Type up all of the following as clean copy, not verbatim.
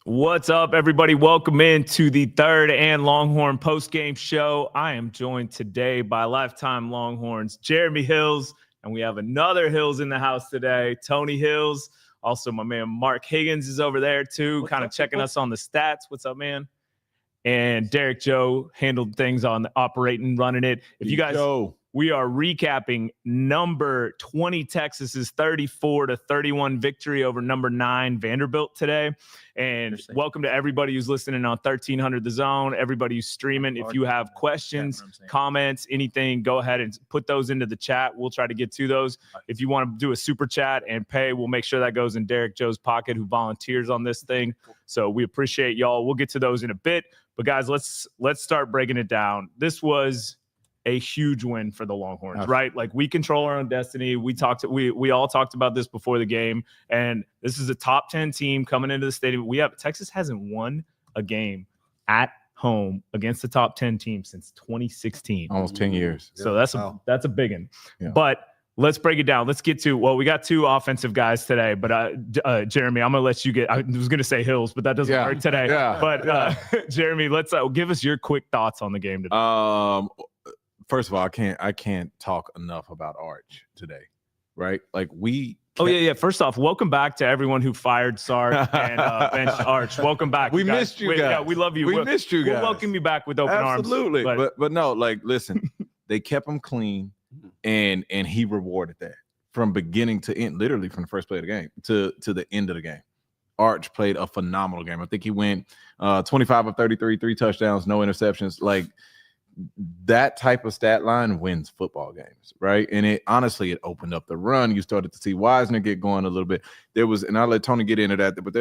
What's up, everybody? Welcome in to the Third and Longhorn post-game show. I am joined today by lifetime Longhorns, Jeremy Hills, and we have another Hills in the house today, Tony Hills. Also, my man Mark Higgins is over there, too, kind of checking us on the stats. What's up, man? And Derek Joe handled things on the operating, running it. If you guys, we are recapping number 20 Texas's 34-31 victory over number 9 Vanderbilt today. And welcome to everybody who's listening on 1300 The Zone, everybody who's streaming. If you have questions, comments, anything, go ahead and put those into the chat. We'll try to get to those. If you want to do a super chat and pay, we'll make sure that goes in Derek Joe's pocket, who volunteers on this thing. So we appreciate y'all. We'll get to those in a bit. But guys, let's start breaking it down. This was a huge win for the Longhorns, right? Like, we control our own destiny. We all talked about this before the game, and this is a top 10 team coming into the stadium. Texas hasn't won a game at home against the top 10 team since 2016. Almost 10 years. So that's a big one. Yeah. But let's break it down. Let's get to, we got two offensive guys today, but Jeremy, I'm going to let you I was going to say Hills, but that doesn't work today. Yeah. But Jeremy, let's give us your quick thoughts on the game today. First of all, I can't talk enough about Arch today, right? Like, First off, welcome back to everyone who fired Sark and benched Arch. Welcome back. We missed you guys. Yeah, we love you. We missed you guys. We'll welcome you back with open arms. Absolutely. But no, like, listen, they kept him clean, and he rewarded that from beginning to end, literally from the first play of the game to the end of the game. Arch played a phenomenal game. I think he went 25 of 33, 3 touchdowns, no interceptions. Like, that type of stat line wins football games, right? And it opened up the run. You started to see Wisner get going a little bit. And I'll let Tony get into that, but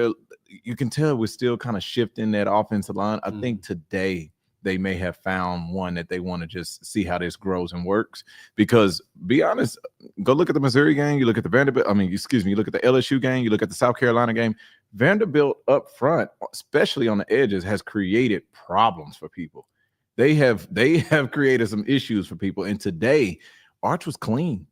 you can tell we're still kind of shifting that offensive line. I think today they may have found one that they want to just see how this grows and works. Because, be honest, go look at the Missouri game, you look at the Vanderbilt, you look at the LSU game, you look at the South Carolina game. Vanderbilt up front, especially on the edges, has created problems for people. They have created some issues for people. And today, Arch was clean.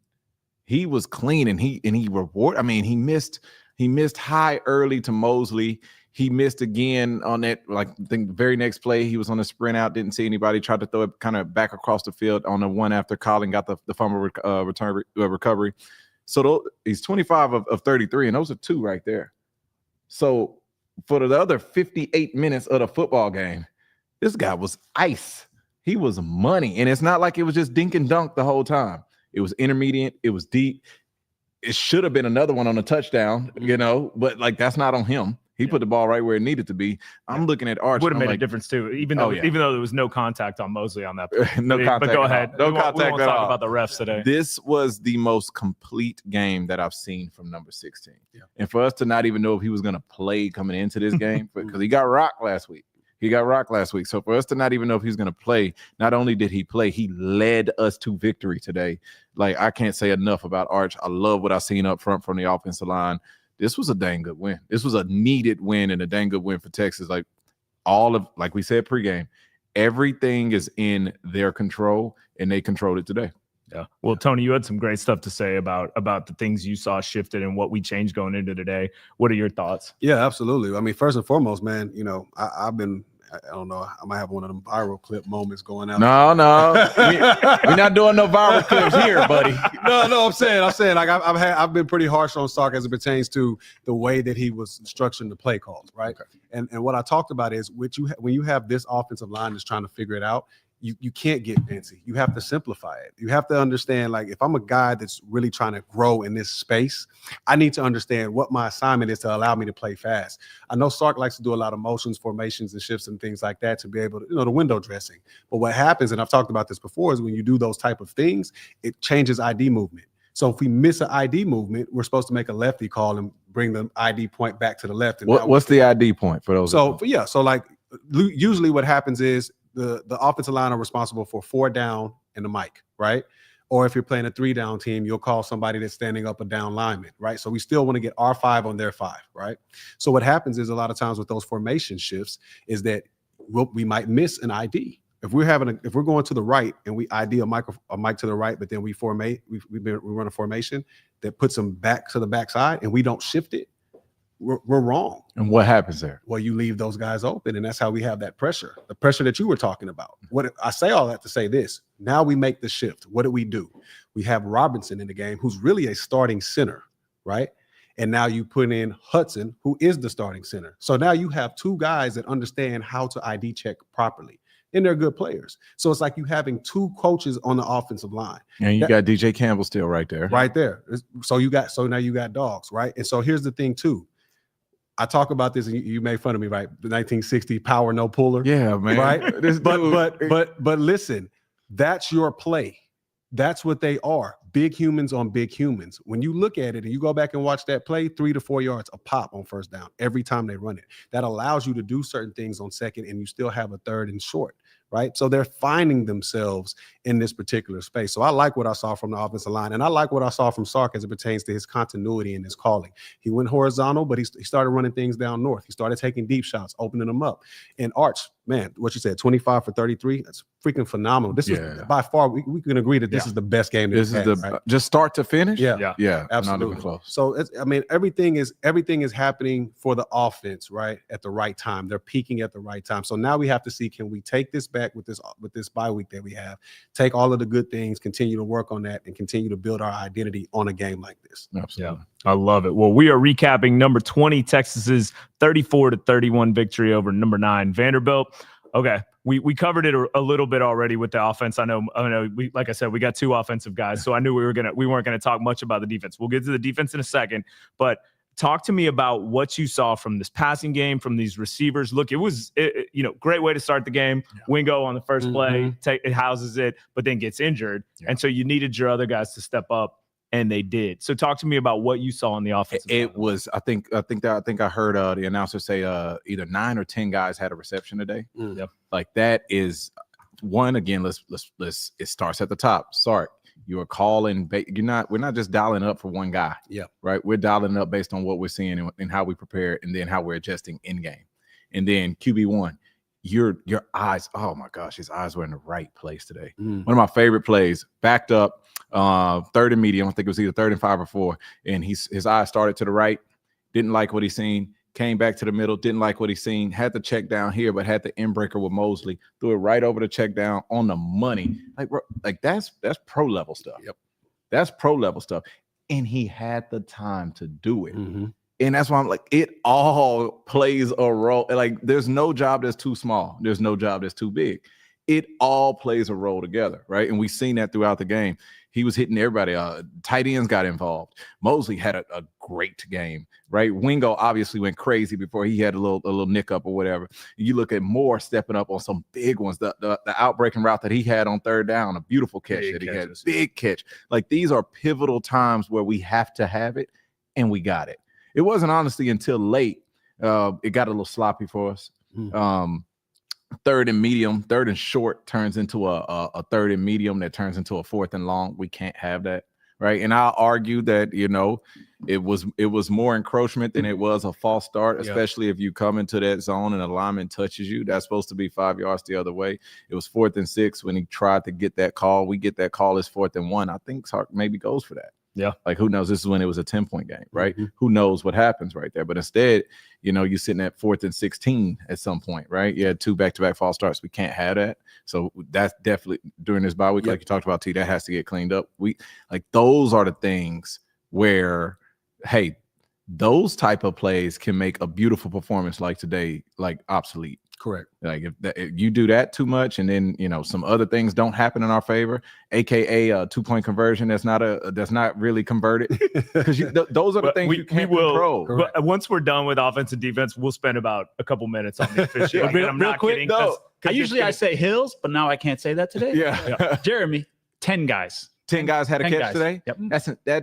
He was clean, and he rewarded. I mean, he missed high early to Mosley. He missed again on that. Like, I think the very next play, he was on a sprint out, didn't see anybody. Tried to throw it kind of back across the field on the one after Colin got the fumble recovery. So he's 25 of 33, and those are 2 right there. So for the other 58 minutes of the football game, this guy was ice. He was money. And it's not like it was just dink and dunk the whole time. It was intermediate. It was deep. It should have been another one on a touchdown, but like, that's not on him. He put the ball right where it needed to be. I'm looking at Arch. Would have made a difference too, even though there was no contact on Mosley on that play. No contact. But go ahead. No contact we won't at talk all. About the refs today. This was the most complete game that I've seen from number 16. Yeah. And for us to not even know if he was going to play coming into this game, because he got rocked last week. So for us to not even know if he's going to play, not only did he play, he led us to victory today. Like, I can't say enough about Arch. I love what I've seen up front from the offensive line. This was a dang good win. This was a needed win and a dang good win for Texas. Like we said pregame, everything is in their control, and they controlled it today. Yeah. Well, Tony, you had some great stuff to say about the things you saw shifted and what we changed going into today. What are your thoughts? Yeah, absolutely. I mean, first and foremost, man, I've been, I don't know, I might have one of them viral clip moments going out. No. We're not doing no viral clips here, buddy. No, I'm saying like I've been pretty harsh on Sark as it pertains to the way that he was structuring the play calls, right? Okay. And what I talked about is when you have this offensive line that's trying to figure it out, you can't get fancy. You have to simplify it. You have to understand, like, if I'm a guy that's really trying to grow in this space, I need to understand what my assignment is to allow me to play fast. I know Sark likes to do a lot of motions, formations, and shifts and things like that to be able to, the window dressing. But what happens, and I've talked about this before, is when you do those type of things, it changes ID movement. So if we miss an ID movement, we're supposed to make a lefty call and bring the ID point back to the left. And what's the ID point for those? So like usually what happens is the offensive line are responsible for 4 down and the mic, right? Or if you're playing a 3-down team, you'll call somebody that's standing up a down lineman, right? So we still want to get our 5 on their 5, right? So what happens is a lot of times with those formation shifts is that we might miss an ID. If we're going to the right and we ID a mic to the right, but then we run a formation that puts them back to the backside and we don't shift it, we're wrong. And what happens there? Well, you leave those guys open, and that's how we have that pressure, the pressure that you were talking about. What I say all that to say this: now we make the shift. What do? We have Robinson in the game, who's really a starting center, right? And now you put in Hudson, who is the starting center. So now you have two guys that understand how to ID check properly, and they're good players. So it's like you having two coaches on the offensive line. And you got DJ Campbell still right there. Right there. So now you got dogs, right? And so here's the thing too. I talk about this, and you made fun of me, right? The 1960 power no puller. Yeah, man. Right. But listen, that's your play. That's what they are. Big humans on big humans. When you look at it and you go back and watch that play, 3 to 4 yards a pop on first down every time they run it. That allows you to do certain things on second, and you still have a third and short, right? So they're finding themselves in this particular space. So I like what I saw from the offensive line, and I like what I saw from Sark as it pertains to his continuity and his calling. He went horizontal, but he started running things down north. He started taking deep shots, opening them up. And Arch, man, what you said, 25 for 33, that's freaking phenomenal. This is by far, we can agree that this is the best game. This is right? just start to finish. Yeah, absolutely. Not even close. So I mean, everything is happening for the offense, right, at the right time. They're peaking at the right time. So now we have to see, can we take this back with this bye week that we have, take all of the good things, continue to work on that, and continue to build our identity on a game like this. Absolutely. Yeah, I love it. Well, we are recapping number 20 Texas's 34-31 victory over number 9 Vanderbilt. Okay, we covered it a little bit already with the offense. I know. We, like I said, we got 2 offensive guys, so I knew we weren't gonna talk much about the defense. We'll get to the defense in a second, but talk to me about what you saw from this passing game, from these receivers. Look, it was great way to start the game. Yeah. Wingo on the first play, it houses it, but then gets injured, and so you needed your other guys to step up. And they did. So talk to me about what you saw on the offensive line. It was, I think I heard the announcer say either 9 or 10 guys had a reception today. Yep. Like that is one. Again, let's it starts at the top. Sark, you are calling. We're not just dialing up for one guy. Yeah. Right. We're dialing up based on what we're seeing and how we prepare, and then how we're adjusting in game. And then QB1, your eyes. Oh my gosh, his eyes were in the right place today. One of my favorite plays, backed up. 3rd and medium. I think it was either 3rd and 5 or 4. And his eyes started to the right, didn't like what he seen, came back to the middle, didn't like what he seen, had the check down here, but had the end breaker with Mosley, threw it right over the check down on the money. Like that's pro level stuff. Yep. That's pro level stuff. And he had the time to do it. And that's why I'm like, it all plays a role. Like there's no job that's too small. There's no job that's too big. It all plays a role together, right? And we've seen that throughout the game. He was hitting everybody. Tight ends got involved. Mosley had a great game, right? Wingo obviously went crazy before he had a little nick up or whatever. You look at Moore stepping up on some big ones. The outbreaking route that he had on 3rd down, a beautiful catch Big that he catches. had. Big catch. Like these are pivotal times where we have to have it, and we got it. It wasn't honestly until late. It got a little sloppy for us. 3rd and medium, 3rd and short turns into a 3rd and medium that turns into a 4th and long. We can't have that, right? And I'll argue that it was more encroachment than it was a false start, especially if you come into that zone and a lineman touches you. That's supposed to be 5 yards the other way. It was 4th and 6 when he tried to get that call. We get that call as 4th and 1. I think Sark maybe goes for that. Yeah. Like who knows? This is when it was a 10-point game, right? Who knows what happens right there? But instead, you're sitting at 4th and 16 at some point, right? You had 2 back-to-back false starts. We can't have that. So that's definitely during this bye week, like you talked about, T, that has to get cleaned up. Those are the things where, hey, those type of plays can make a beautiful performance like today, like obsolete. Correct. Like if you do that too much, and then some other things don't happen in our favor, aka a 2-point conversion that's not really converted, because those are the things you can't control. But once we're done with offense and defense, we'll spend about a couple minutes on the officiating. I'm not quick, kidding. though. I say Hills, but now I can't say that today. Yeah. Jeremy, 10 guys. 10 guys had a catch today. Yep.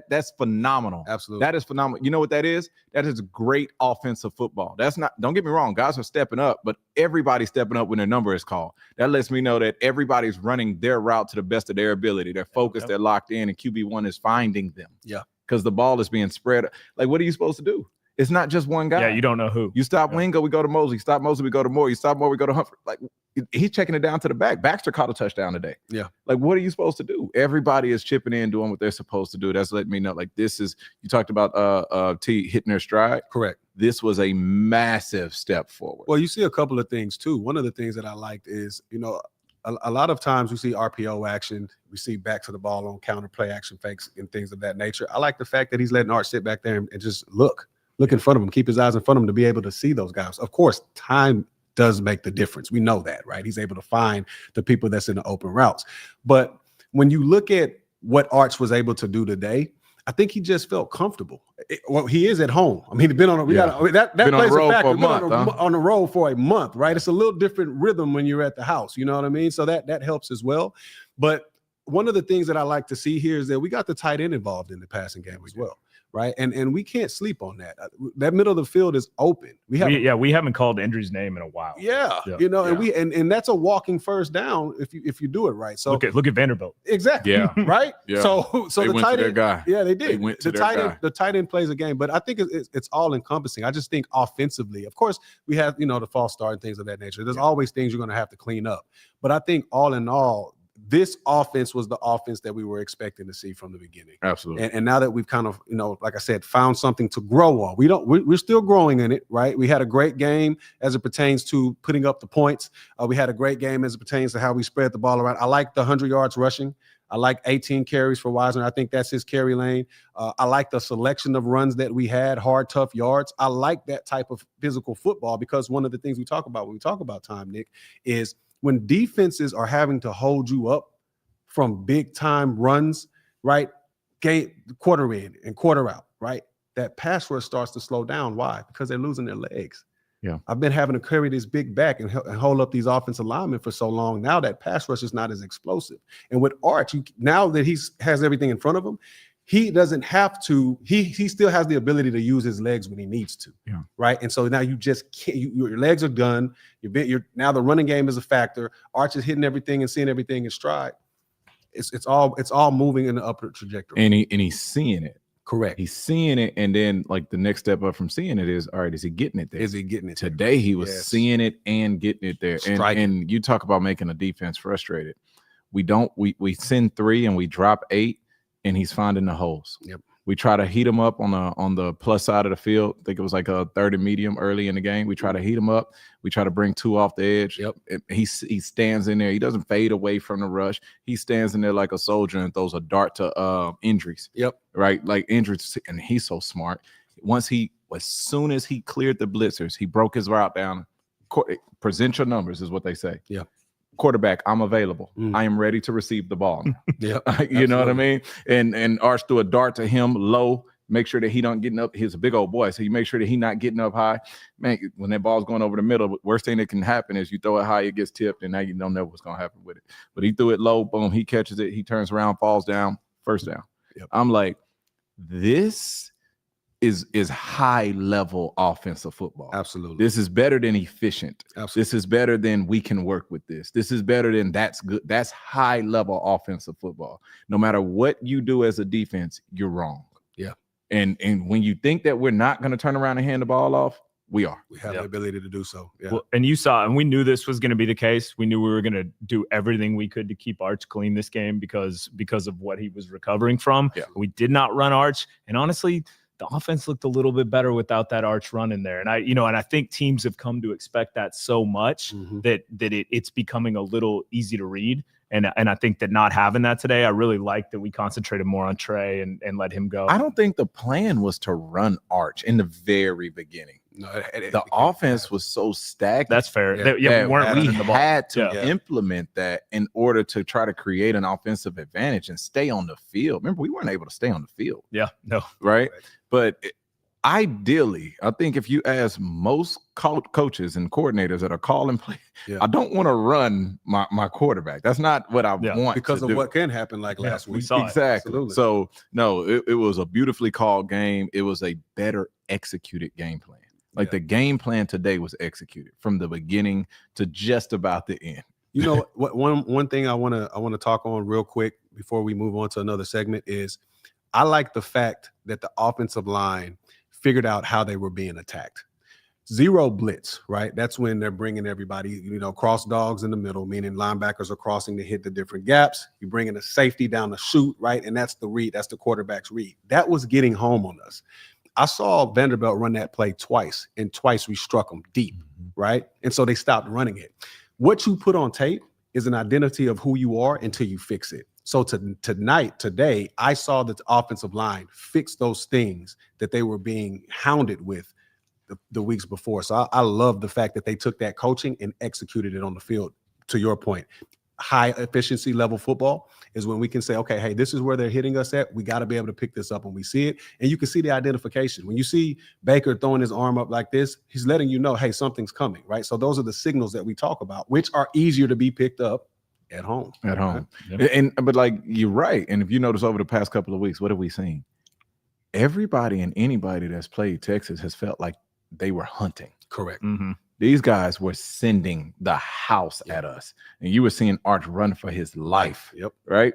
That's phenomenal. Absolutely. That is phenomenal. You know what that is? That is great offensive football. That's not, don't get me wrong, guys are stepping up, but everybody's stepping up when their number is called. That lets me know that everybody's running their route to the best of their ability. They're focused, they're locked in, and QB1 is finding them. Yeah. Because the ball is being spread. Like, what are you supposed to do? It's not just one guy. Yeah, you don't know who. You stop Wingo, we go to Mosley. You stop Mosley, we go to Moore. You stop Moore, we go to Humphrey. Like, he's checking it down to the back. Baxter caught a touchdown today. Yeah. Like, what are you supposed to do? Everybody is chipping in, doing what they're supposed to do. That's letting me know, like, this is, you talked about T hitting their stride. Correct. This was a massive step forward. Well, you see a couple of things too. One of the things that I liked is, a lot of times we see RPO action, we see back to the ball on counter play action fakes and things of that nature. I like the fact that he's letting Arch sit back there and just look in front of him, keep his eyes in front of him to be able to see those guys. Of course, time does make the difference. We know that, right? He's able to find the people that's in the open routes. But when you look at what Arch was able to do today, I think he just felt comfortable. Well, he is at home. I mean, he's been on that been plays on the road a factor. for a month, on the road for a month, right? It's a little different rhythm when you're at the house. You know what I mean? So that helps as well. But one of the things that I like to see here is that we got the tight end involved in the passing game as well, right? And we can't sleep on that. That middle of the field is open. We haven't called Andrew's name in a while. And that's a walking first down if you do it right. So look at Vanderbilt. Exactly. Yeah. Right. Yeah. So they the went tight to their end guy. Yeah, they did. They went to The tight end plays a game, but I think it's all encompassing. I just think offensively, of course, we have the false start and things of that nature. There's always things you're going to have to clean up, but I think all in all, this offense was the offense that we were expecting to see from the beginning. Absolutely. And now that we've kind of, like I said, found something to grow on, we're still growing in it, right? We had a great game as it pertains to putting up the points. We had a great game as it pertains to how we spread the ball around. I like the 100 yards rushing. I like 18 carries for Wisner. I think that's his carry lane. I like the selection of runs that we had, hard, tough yards. I like that type of physical football because one of the things we talk about when we talk about time, Nick, is when defenses are having to hold you up from big time runs, right? Quarter in and quarter out, right? That pass rush starts to slow down. Why? Because they're losing their legs. Yeah. I've been having to carry this big back and hold up these offensive linemen for so long. Now that pass rush is not as explosive. And with Arch, now that he has everything in front of him, he doesn't have to, he still has the ability to use his legs when he needs to. Yeah. Right. And so now you just can't, your legs are done. Now the running game is a factor. Arch is hitting everything and seeing everything in stride. It's all moving in the upward trajectory. And he's seeing it. Correct. He's seeing it. And then like the next step up from seeing it is, all right, is he getting it there? Is he getting it there? Today he was seeing it and getting it there. And you talk about making a defense frustrated. We send 3 and we drop 8. And he's finding the holes. Yep. We try to heat him up on the plus side of the field. I think it was like a 3rd and medium early in the game. We try to heat him up. We try to bring 2 off the edge. Yep. He stands in there. He doesn't fade away from the rush. He stands in there like a soldier and throws a dart to injuries. Yep. Right, like injuries. And he's so smart. As soon as he cleared the blitzers, he broke his route down. Present your numbers is what they say. Yeah. Quarterback, I'm available. I am ready to receive the ball. Yeah, you know what I mean? And Arch threw a dart to him low, make sure that he don't getting up. He's a big old boy, so you make sure that he not getting up high. Man, when that ball's going over the middle, worst thing that can happen is you throw it high, it gets tipped, and now you don't know what's going to happen with it. But he threw it low, boom, he catches it, he turns around, falls down, first down. Yep. I'm like, this is high level offensive football. Absolutely. This is better than efficient. Absolutely. This is better than we can work with this. This is better than that's good. That's high level offensive football. No matter what you do as a defense, you're wrong. Yeah. And when you think that we're not going to turn around and hand the ball off, we are. We have the ability to do so. Yeah. Well, and you saw, and we knew this was going to be the case. We knew we were going to do everything we could to keep Arch clean this game because of what he was recovering from. Yeah. We did not run Arch, and honestly, the offense looked a little bit better without that Arch run in there. And I think teams have come to expect that so much that it's becoming a little easy to read. And I think that not having that today, I really like that we concentrated more on Trey and let him go. I don't think the plan was to run Arch in the very beginning. No, the offense was so stagnant. That's fair. We had to implement that in order to try to create an offensive advantage and stay on the field. Remember, we weren't able to stay on the field. Yeah, no. Right? But ideally, I think if you ask most coaches and coordinators that are calling play, I don't want to run my quarterback. That's not what I want because to of do. what can happen like last week. We saw exactly. So no, it was a beautifully called game. It was a better executed game plan. Like the game plan today was executed from the beginning to just about the end. You know what? One thing I want to talk on real quick before we move on to another segment is I like the fact that the offensive line figured out how they were being attacked. Zero blitz, right? That's when they're bringing everybody, cross dogs in the middle, meaning linebackers are crossing to hit the different gaps. You're bringing a safety down the chute, right? And that's the read. That's the quarterback's read. That was getting home on us. I saw Vanderbilt run that play twice, and twice we struck them deep, right? And so they stopped running it. What you put on tape is an identity of who you are until you fix it. So today, I saw the offensive line fix those things that they were being hounded with the weeks before. So I love the fact that they took that coaching and executed it on the field. To your point, high efficiency level football is when we can say, okay, hey, this is where they're hitting us at. We got to be able to pick this up when we see it. And you can see the identification. When you see Baker throwing his arm up like this, he's letting you know, hey, something's coming, right? So those are the signals that we talk about, which are easier to be picked up at home. At home. Yep. But like, you're right. And if you notice over the past couple of weeks, what have we seen? Everybody and anybody that's played Texas has felt like they were hunting. Correct. Mm-hmm. These guys were sending the house at us. And you were seeing Arch run for his life. Yep. Right?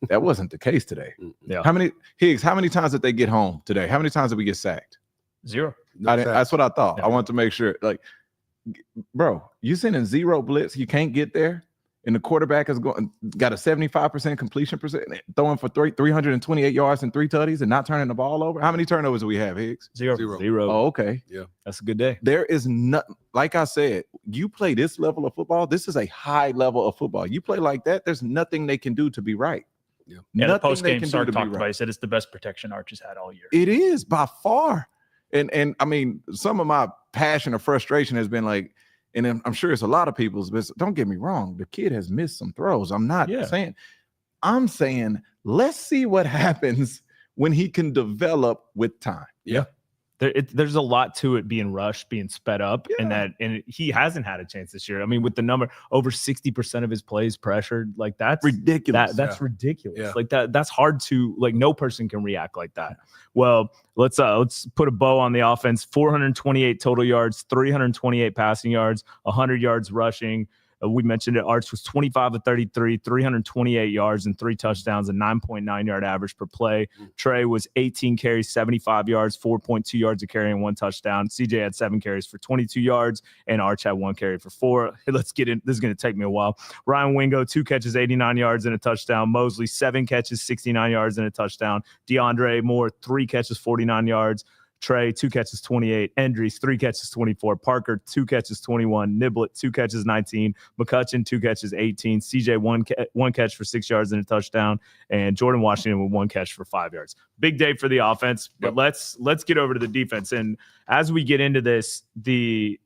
That wasn't the case today. Yeah. How many times did they get home today? How many times did we get sacked? 0. That's what I thought. Yeah. I want to make sure, like, bro, you sending 0 blitz, you can't get there. And the quarterback got a 75% completion percent, throwing for 328 yards and 3 tutties and not turning the ball over. How many turnovers do we have, Higgs? 0. Oh, okay. Yeah. That's a good day. There is nothing, like I said, you play this level of football. This is a high level of football. You play like that, there's nothing they can do to be right. Yeah. Yeah, the Nothing post they game can Sark do to be talked about. right. He said it's the best protection Arch has had all year. It is by far. And I mean, some of my passion or frustration has been like, and I'm sure it's a lot of people's, but don't get me wrong, the kid has missed some throws. I'm saying, let's see what happens when he can develop with time. Yeah. There's a lot to it being rushed, being sped up, and he hasn't had a chance this year. I mean, with the number over 60% of his plays pressured, like that's Ridiculous. That's ridiculous. Yeah. Like that's hard to, like, no person can react like that. Well, let's put a bow on the offense. 428 total yards, 328 passing yards, 100 yards rushing. We mentioned it. Arch was 25 of 33, 328 yards and 3 touchdowns, a 9.9 yard average per play. Trey was 18 carries, 75 yards, 4.2 yards a carry and 1 touchdown. CJ had 7 carries for 22 yards, and Arch had 1 carry for 4. Let's get in. This is going to take me a while. Ryan Wingo, 2 catches, 89 yards and a touchdown. Mosley, 7 catches, 69 yards and a touchdown. DeAndre Moore, 3 catches, 49 yards. Trey, 2 catches, 28. Endries, 3 catches, 24. Parker, 2 catches, 21. Niblett, 2 catches, 19. McCutcheon, 2 catches, 18. CJ, one catch for 6 yards and a touchdown. And Jordan Washington with 1 catch for 5 yards. Big day for the offense, but let's get over to the defense. And as we get into this,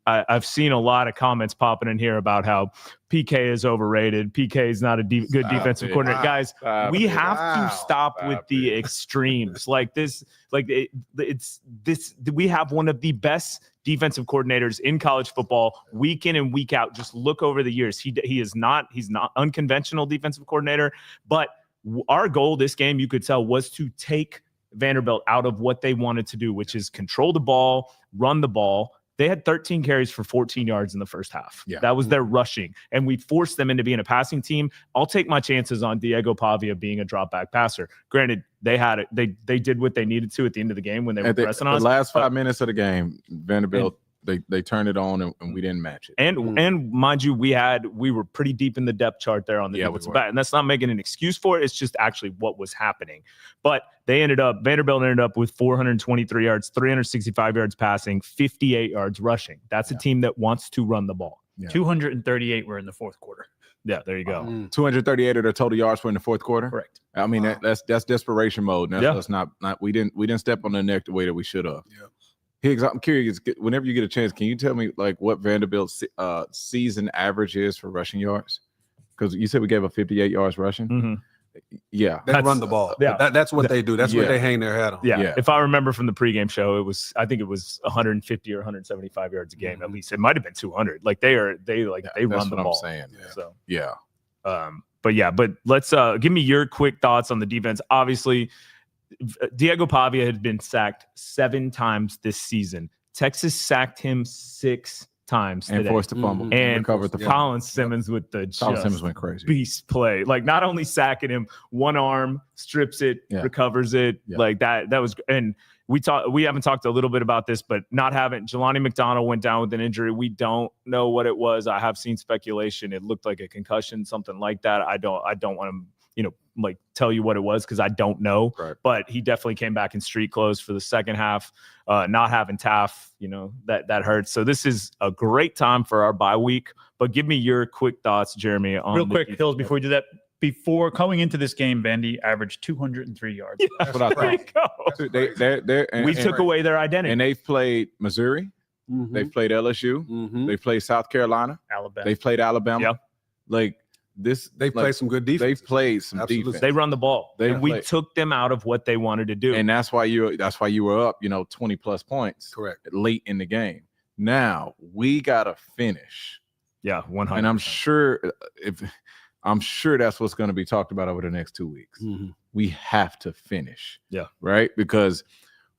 I've seen a lot of comments popping in here about how PK is overrated. PK is not a good defensive coordinator. Guys, we have to stop with the extremes like this. Like we have one of the best defensive coordinators in college football week in and week out. Just look over the years. He's not unconventional defensive coordinator, but our goal this game, you could tell, was to take Vanderbilt out of what they wanted to do, which is control the ball, run the ball. They had 13 carries for 14 yards in the first half. Yeah. That was their rushing, and we forced them into being a passing team. I'll take my chances on Diego Pavia being a drop back passer. Granted, they had it. They did what they needed to at the end of the game when they were pressing on us. The last 5 minutes of the game, Vanderbilt, they turned it on and we didn't match it. And mind you, we were pretty deep in the depth chart there on the defensive back, and that's not making an excuse for it. It's just actually what was happening. But Vanderbilt ended up with 423 yards, 365 yards passing, 58 yards rushing. That's a team that wants to run the ball. Yeah. 238 were in the fourth quarter. Yeah, there you go. 238 of their total yards were in the fourth quarter. Correct. I mean, that's desperation mode. That's not we didn't step on their neck the way that we should have. Yeah. Higgs, I'm curious, whenever you get a chance, can you tell me like what Vanderbilt's season average is for rushing yards? Because you said we gave up 58 yards rushing. Mm-hmm. Yeah. They run the ball. Yeah. That's what they do. That's what they hang their hat on. Yeah. If I remember from the pregame show, I think it was 150 or 175 yards a game. At least it might have been 200. Like they run the ball. I'm saying. So yeah. But let's give me your quick thoughts on the defense. Obviously, Diego Pavia had been sacked 7 times this season. Texas sacked him 6 times and today. Forced a fumble and recovered the Colin Simmons with the Simmons went crazy beast play. Like not only sacking him, one arm strips it, recovers it. Yeah. Like that was, and we haven't talked a little bit about this, but not having Jelani McDonald went down with an injury. We don't know what it was. I have seen speculation. It looked like a concussion, something like that. I don't want to, like tell you what it was because I don't know. Right. But he definitely came back in street clothes for the second half. Not having Taff, that hurts. So this is a great time for our bye week. But give me your quick thoughts, Jeremy. On Real quick, Hills, before we do that. Before coming into this game, Vandy averaged 203 yards. Yeah, That's what I thought. We took away their identity. And they've played Missouri. Mhm. They've played LSU. Mhm. They've played South Carolina. Alabama. They've played Alabama. Yep. Like this, They played some good defense. They've played some Absolutely. defense. They run the ball. They And we play. took them out of what they wanted to do. And that's why you were up, 20 plus points Correct. late in the game. Now we gotta finish. Yeah, 100. And I'm sure that's what's going to be talked about over the next 2 weeks. Mhm. We have to finish. Yeah. Right. Because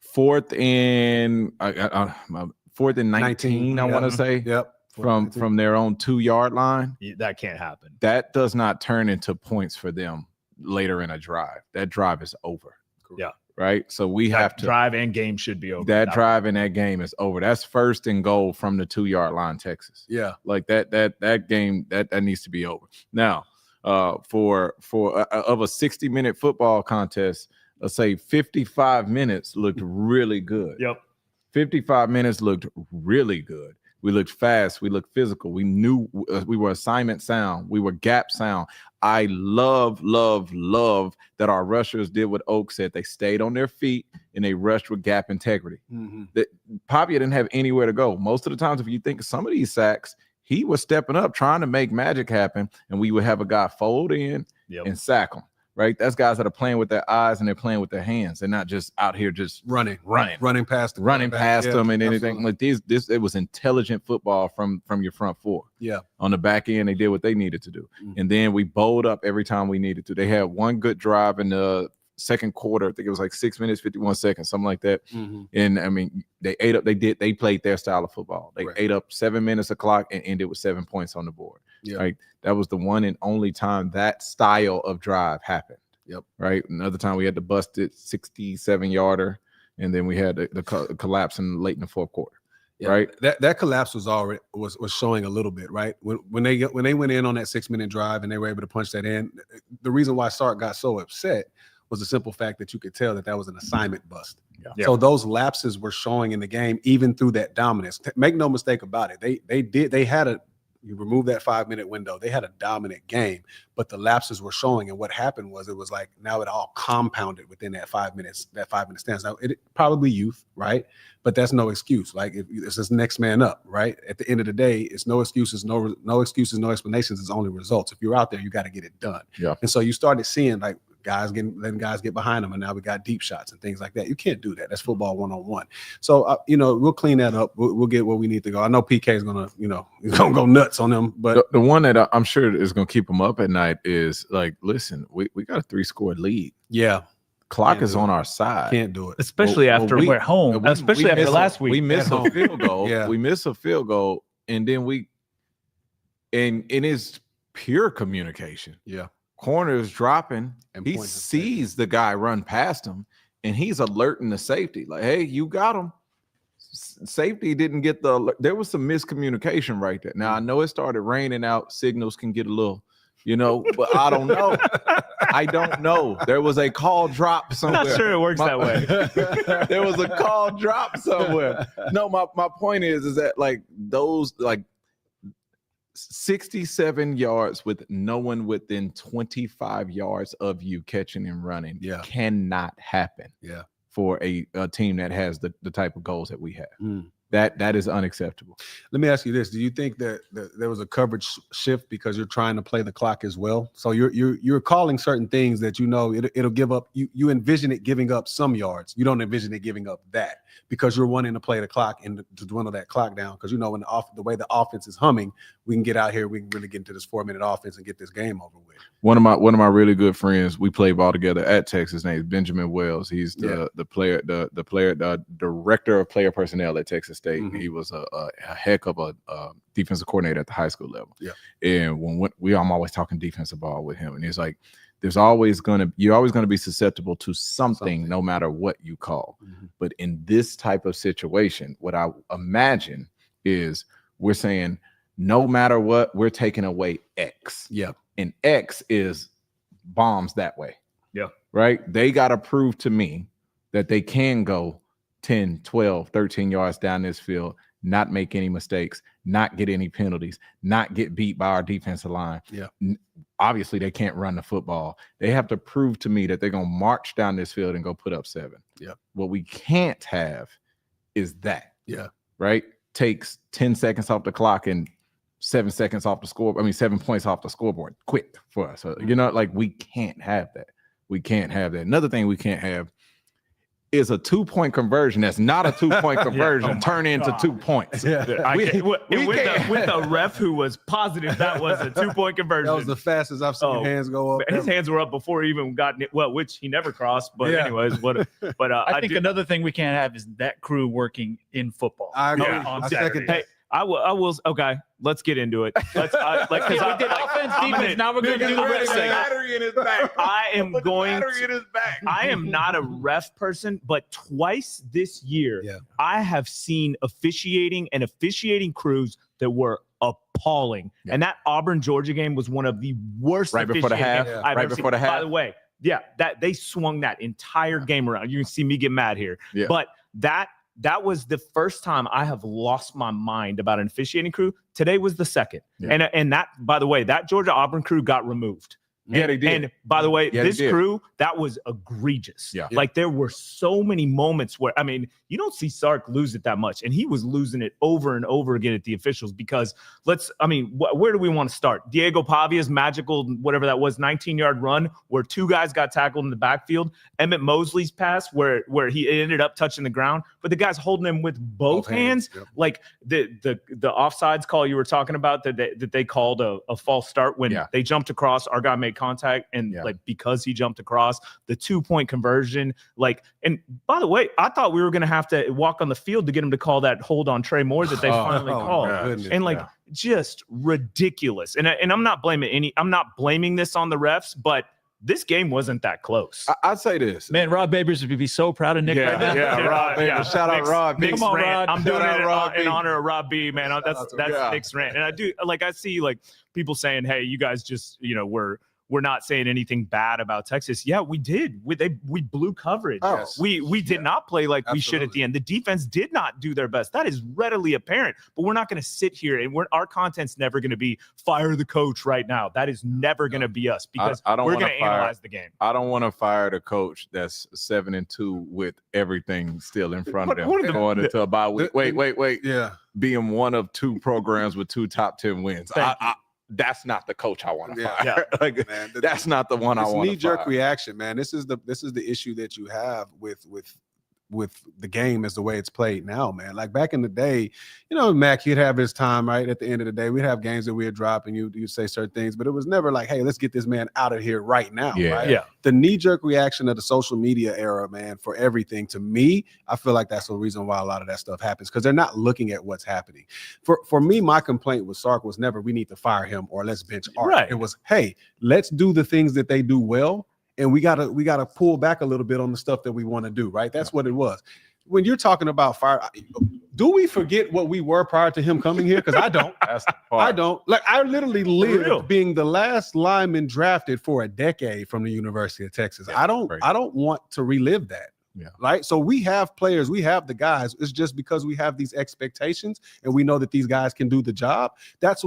fourth and 19, I want to say, Yep. from their own 2-yard line. That can't happen. That does not turn into points for them later in a drive. That drive is over. Yeah. Right. So we That have to drive and game should be over. that drive in that game is over. That's first and goal from the 2-yard line, Texas. Yeah. Like that game that needs to be over. Now, for of a 60-minute football contest, let's say 55 minutes looked really good. Yep. 55 minutes looked really good. We looked fast. We looked physical. We knew we were assignment sound. We were gap sound. I love that our rushers did what Oak said. They stayed on their feet and they rushed with gap integrity. Mhm. Papia didn't have anywhere to go. Most of the times, if you think of some of these sacks, he was stepping up, trying to make magic happen, and we would have a guy fold in and sack him. Right? That's guys that are playing with their eyes and they're playing with their hands. They're not just out here just running them past and anything absolutely. like this. It was intelligent football from your front four. Yeah. On the back end, they did what they needed to do, and then we bowled up every time we needed to. They had one good drive in the second quarter. I think it was like 6 minutes 51 seconds, something like that. Mhm. And I mean, they ate up. They played their style of football. They Right. ate up 7 minutes of clock and ended with 7 points on the board. Yeah. Right. That was the one and only time that style of drive happened. Yep. Right. Another time we had the busted 67-yarder, and then we had the collapse late in the fourth quarter. Yeah. Right. That collapse was already was showing a little bit, right? When they went in on that 6-minute drive and they were able to punch that in, the reason why Sark got so upset was the simple fact that you could tell that was an assignment bust. Yeah. So those lapses were showing in the game, even through that dominance. Make no mistake about it. You remove that 5-minute window. They had a dominant game, but the lapses were showing. And what happened was it was like now it all compounded within that 5 minutes, that 5-minute stance. Now it probably youth, right? But that's no excuse. Like if it's just next man up, right? At the end of the day, it's no excuses, no excuses, no explanations. It's only results. If you're out there, you got to get it done. Yeah. And so you started seeing like letting guys get behind them, and now we got deep shots and things like that. You can't do that. That's football 1-on-1. So we'll clean that up. We'll get where we need to go. I know PK is gonna, he's gonna go nuts on them, but The one that I'm sure is going to keep them up at night is like, listen, we got a 3-score lead. yeah, Clock Can't is do on it. our side. can't do it. Especially Well, after we- we're home. Especially after last week. We miss At a home. field goal. Yeah. We miss a field goal, and then and it is pure communication. Yeah, Corner is dropping. And He points his sees the guy run past him, and he's alerting the safety. Like, hey, you got him. Safety didn't get the alert. There was some miscommunication right there. Now, I know it started raining out. Signals can get a little, but I don't know. I don't know. There was a call drop somewhere. Not sure it works that way. There was a call drop somewhere. No, my point is that like those 67 yards with no one within 25 yards of you catching and running cannot happen Yeah. for a team that has the type of goals that we have. Mm. That is unacceptable. Let me ask you this: do you think that there was a coverage shift because you're trying to play the clock as well? So you're calling certain things that it'll give up. You envision it giving up some yards. You don't envision it giving up that because you're wanting to play the clock and to dwindle that clock down. Because when the way the offense is humming, we can get out here. We can really get into this 4-minute offense and get this game over with. One of my really good friends, we played ball together at Texas. His name is Benjamin Wells. He's the director of player personnel at Texas State. Mhm. He was a heck of a defensive coordinator at the high school level. Yeah. And I'm always talking defensive ball with him, and he's like, you're always going to be susceptible to something no matter what you call. Mhm. But in this type of situation, what I imagine is we're saying no matter what, we're taking away X. Yeah. And X is bombs that way. Yeah. Right? They got to prove to me that they can go 10, 12, 13 yards down this field, not make any mistakes, not get any penalties, not get beat by our defensive line. Yeah. Obviously, they can't run the football. They have to prove to me that they're going to march down this field and go put up 7. Yeah. What we can't have is that. Yeah. Right? Takes 10 seconds off the clock and 7 seconds off the score. 7 points off the scoreboard quick for us. So, we can't have that. We can't have that. Another thing we can't have is a 2-point conversion that's not a 2-point conversion turn into 2 points. Yeah. With a ref who was positive that was a 2-point conversion. That was the fastest I've seen hands go up. His hands were up before he even got it. Well, which he never crossed. But anyways, I think another thing we can't have is that crew working in football. I agree. On I Saturday. second that. Hey, I will. Okay, let's get into it. Let's we did offense, defense. Now we're going to do the rest. Battery in his back. I am going. In his back. I am not a ref person, but twice this year, I have seen officiating crews that were appalling. And that Auburn Georgia game was one of the worst. Right before the half. I've Right ever before seen. the half. By the way, that they swung that entire game around. You can see me get mad here, but that was the first time I have lost my mind about an officiating crew. Today was the second. Yeah. And that, by the way, that Georgia Auburn crew got removed. Yeah, they did. And by the way, this crew, that was egregious. Yeah. Like there were so many moments where, you don't see Sark lose it that much. And he was losing it over and over again at the officials because where do we want to start? Diego Pavia's magical, whatever that was, 19-yard run where 2 guys got tackled in the backfield. Emmett Mosley's pass where he ended up touching the ground, but the guy's holding him with both hands. Yep. Like the offsides call you were talking about that they called a false start when they jumped across, our guy made contact and because he jumped across, the 2-point conversion, and by the way, I thought we were going to have to walk on the field to get him to call that hold on Trey Moore that they finally called. And just ridiculous. And I'm not blaming this on the refs, but this game wasn't that close. I'd say this. Man, Rob Babers would be so proud of Nick right now. Rob Babers. Shout out Rob. Nick's Come on, rant. Rod. I'm doing it in honor of Rob B, man. That's Nick's rant. And I do, I see people saying, hey, you guys just, we're not saying anything bad about Texas. Yeah, we did. We blew coverage. Oh, we did not play like we should at the end. The defense did not do their best. That is readily apparent. But we're not going to sit here and our content's never going to be fire the coach right now. That is never going to be us because we're going to analyze the game. I don't want to fire the coach that's 7-2 with everything still in front of them going into a bye week. Wait. Yeah, being one of 2 programs with 2 top 10 wins. That's not the coach I want to fire. Man, that's not the one I want to fire. Knee-jerk reaction, man. This is the issue that you have with the game as the way it's played now, man. Like back in the day, Mac, he'd have his time, right? At the end of the day, we'd have games that we'd drop and you'd say certain things, but it was never like, hey, let's get this man out of here right now. Right? Yeah. The knee-jerk reaction of the social media era, man, for everything, to me, I feel like that's the reason why a lot of that stuff happens, because they're not looking at what's happening. For me, my complaint with Sark was never we need to fire him or let's bench Art. Right. It was, hey, let's do the things that they do well. And we gotta pull back a little bit on the stuff that we want to do, right? That's what it was. When you're talking about fire, do we forget what we were prior to him coming here? Because I don't. That's the part. I don't. I literally lived being the last lineman drafted for a decade from the University of Texas. I don't want to relive that. Yeah. Right. So we have players, we have the guys. It's just because we have these expectations and we know that these guys can do the job. That's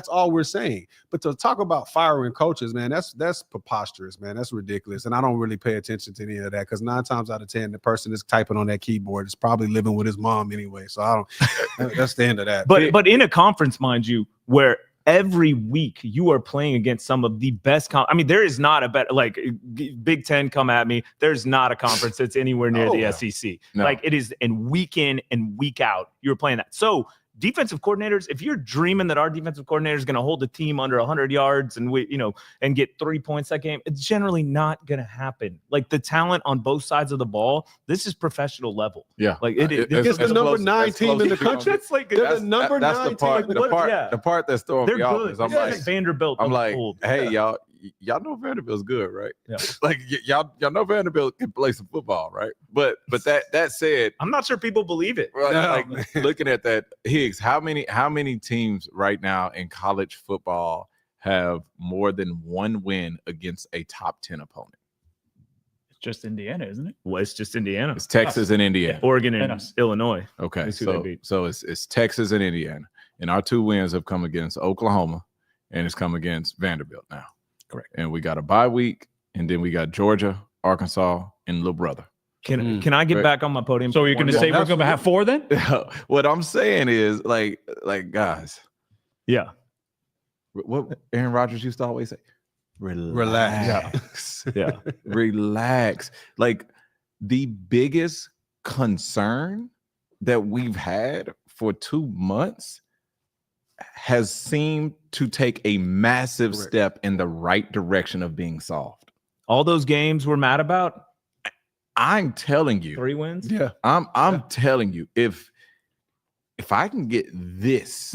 all we're saying. But to talk about firing coaches, man, that's preposterous, man. That's ridiculous. And I don't really pay attention to any of that because 9 times out of 10, the person that's typing on that keyboard is probably living with his mom anyway. So I don't. That's the end of that. But in a conference, mind you, where every week you are playing against some of the best. There is not a better, Big Ten come at me. There's not a conference that's anywhere near the SEC. No. It is, and week in and week out, you're playing that. So defensive coordinators, if you're dreaming that our defensive coordinator is going to hold the team under 100 yards and and get 3 points that game, it's generally not going to happen. The talent on both sides of the ball, this is professional level. Yeah, it's the number 9 team in the country. It's the number 9 team. The part that's throwing me off is I'm like Vanderbilt. I'm like, hey, y'all, y'all know Vanderbilt's good, right? Yeah. Like y'all know Vanderbilt can play some football, right? But that said, I'm not sure people believe it. right, No, like man. looking at that, Higgs, how many teams right now in college football have more than one win against a top 10 opponent? It's just Indiana, isn't it? Well, it's just Indiana, It's Texas and Indiana. Oregon, and us. Illinois. Okay, That's who they beat. so it's Texas and Indiana, and our 2 wins have come against Oklahoma, and it's come against Vanderbilt now. Correct. And we got a bye week, and then we got Georgia, Arkansas, and little brother. Can I get Right. back on my podium? So you're going to say we're going to have 4 then? What I'm saying is, like guys, Yeah. what Aaron Rodgers used to always say, Relax. Yeah. relax. Like the biggest concern that we've had for 2 months has seemed to take a massive Correct. step in the right direction of being solved. All those games we're mad about, I'm telling you, 3 wins. Yeah. I'm telling you, if I can get this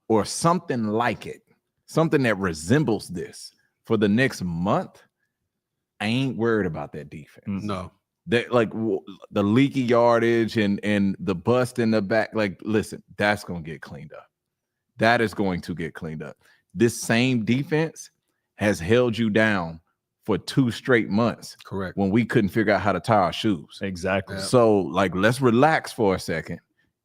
or something like it, something that resembles this for the next month, I ain't worried about that defense. No. That like the leaky yardage and the bust in the back. Like, listen, that's gonna get cleaned up. That is going to get cleaned up. This same defense has held you down for 2 straight months Correct. when we couldn't figure out how to tie our shoes. Exactly. Yeah. So, like, let's relax for a second,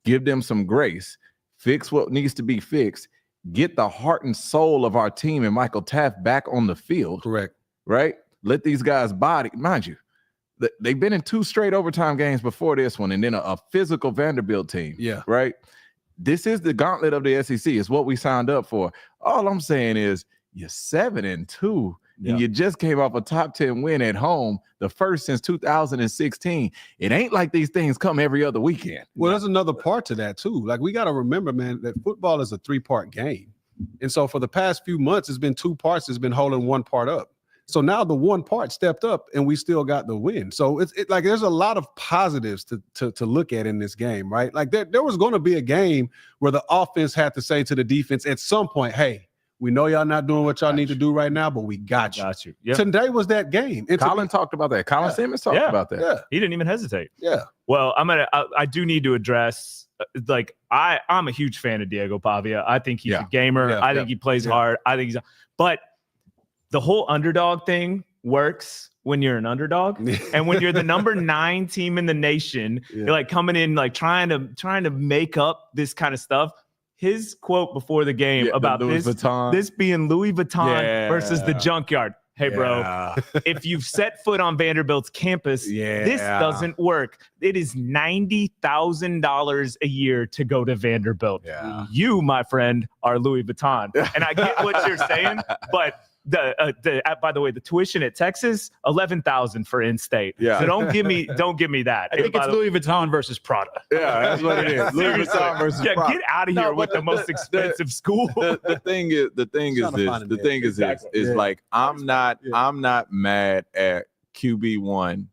give them some grace, fix what needs to be fixed, get the heart and soul of our team and Michael Taft back on the field, Correct. right? Let these guys body, mind you, they've been in 2 straight overtime games before this one, and then a physical Vanderbilt team, Yeah. right? This is the gauntlet of the SEC. It's what we signed up for. All I'm saying is you're 7-2. Yeah. And you just came off a top 10 win at home, the first since 2016. It ain't like these things come every other weekend. Well, there's another part to that too. Like we got to remember, man, that football is a 3-part game. And so for the past few months, it's been 2 parts that's been holding 1 part up. So now the 1 part stepped up and we still got the win. So it's like there's a lot of positives to look at in this game, right? Like there was going to be a game where the offense had to say to the defense at some point, hey, we know y'all not doing what y'all need to do right now, but we got you. Got you. Yeah. Today was that game. And to Colin me- talked about that. Colin Yeah. Simmons talked Yeah. about that. yeah, He didn't even hesitate. yeah. Well, I do need to address, like, I'm a huge fan of Diego Pavia. I think he's Yeah. a gamer. Yeah. I think he plays Yeah. hard. I think but the whole underdog thing works when you're an underdog. And when you're the number 9 team in the nation, Yeah. you're like coming in, like trying to make up this kind of stuff. His quote before the game Yeah, the about Louis this Vuitton. being Louis Vuitton versus the Yeah. junkyard. Hey, bro, Yeah. if you've set foot on Vanderbilt's campus, this Yeah. doesn't work. It is $90,000 a year to go to Vanderbilt. Yeah. You, my friend, are Louis Vuitton. And I get what you're saying, but by the way, the tuition at Texas, $11,000 for in-state. Yeah. So don't give me that. I think it's Louis Vuitton versus Prada. Yeah, that's what it is. Louis Seriously. Vuitton versus Yeah, Prada. get out of No, here but with the most expensive school. the thing is Trying to find an edge. Exactly. is Yeah. like I'm not mad at QB1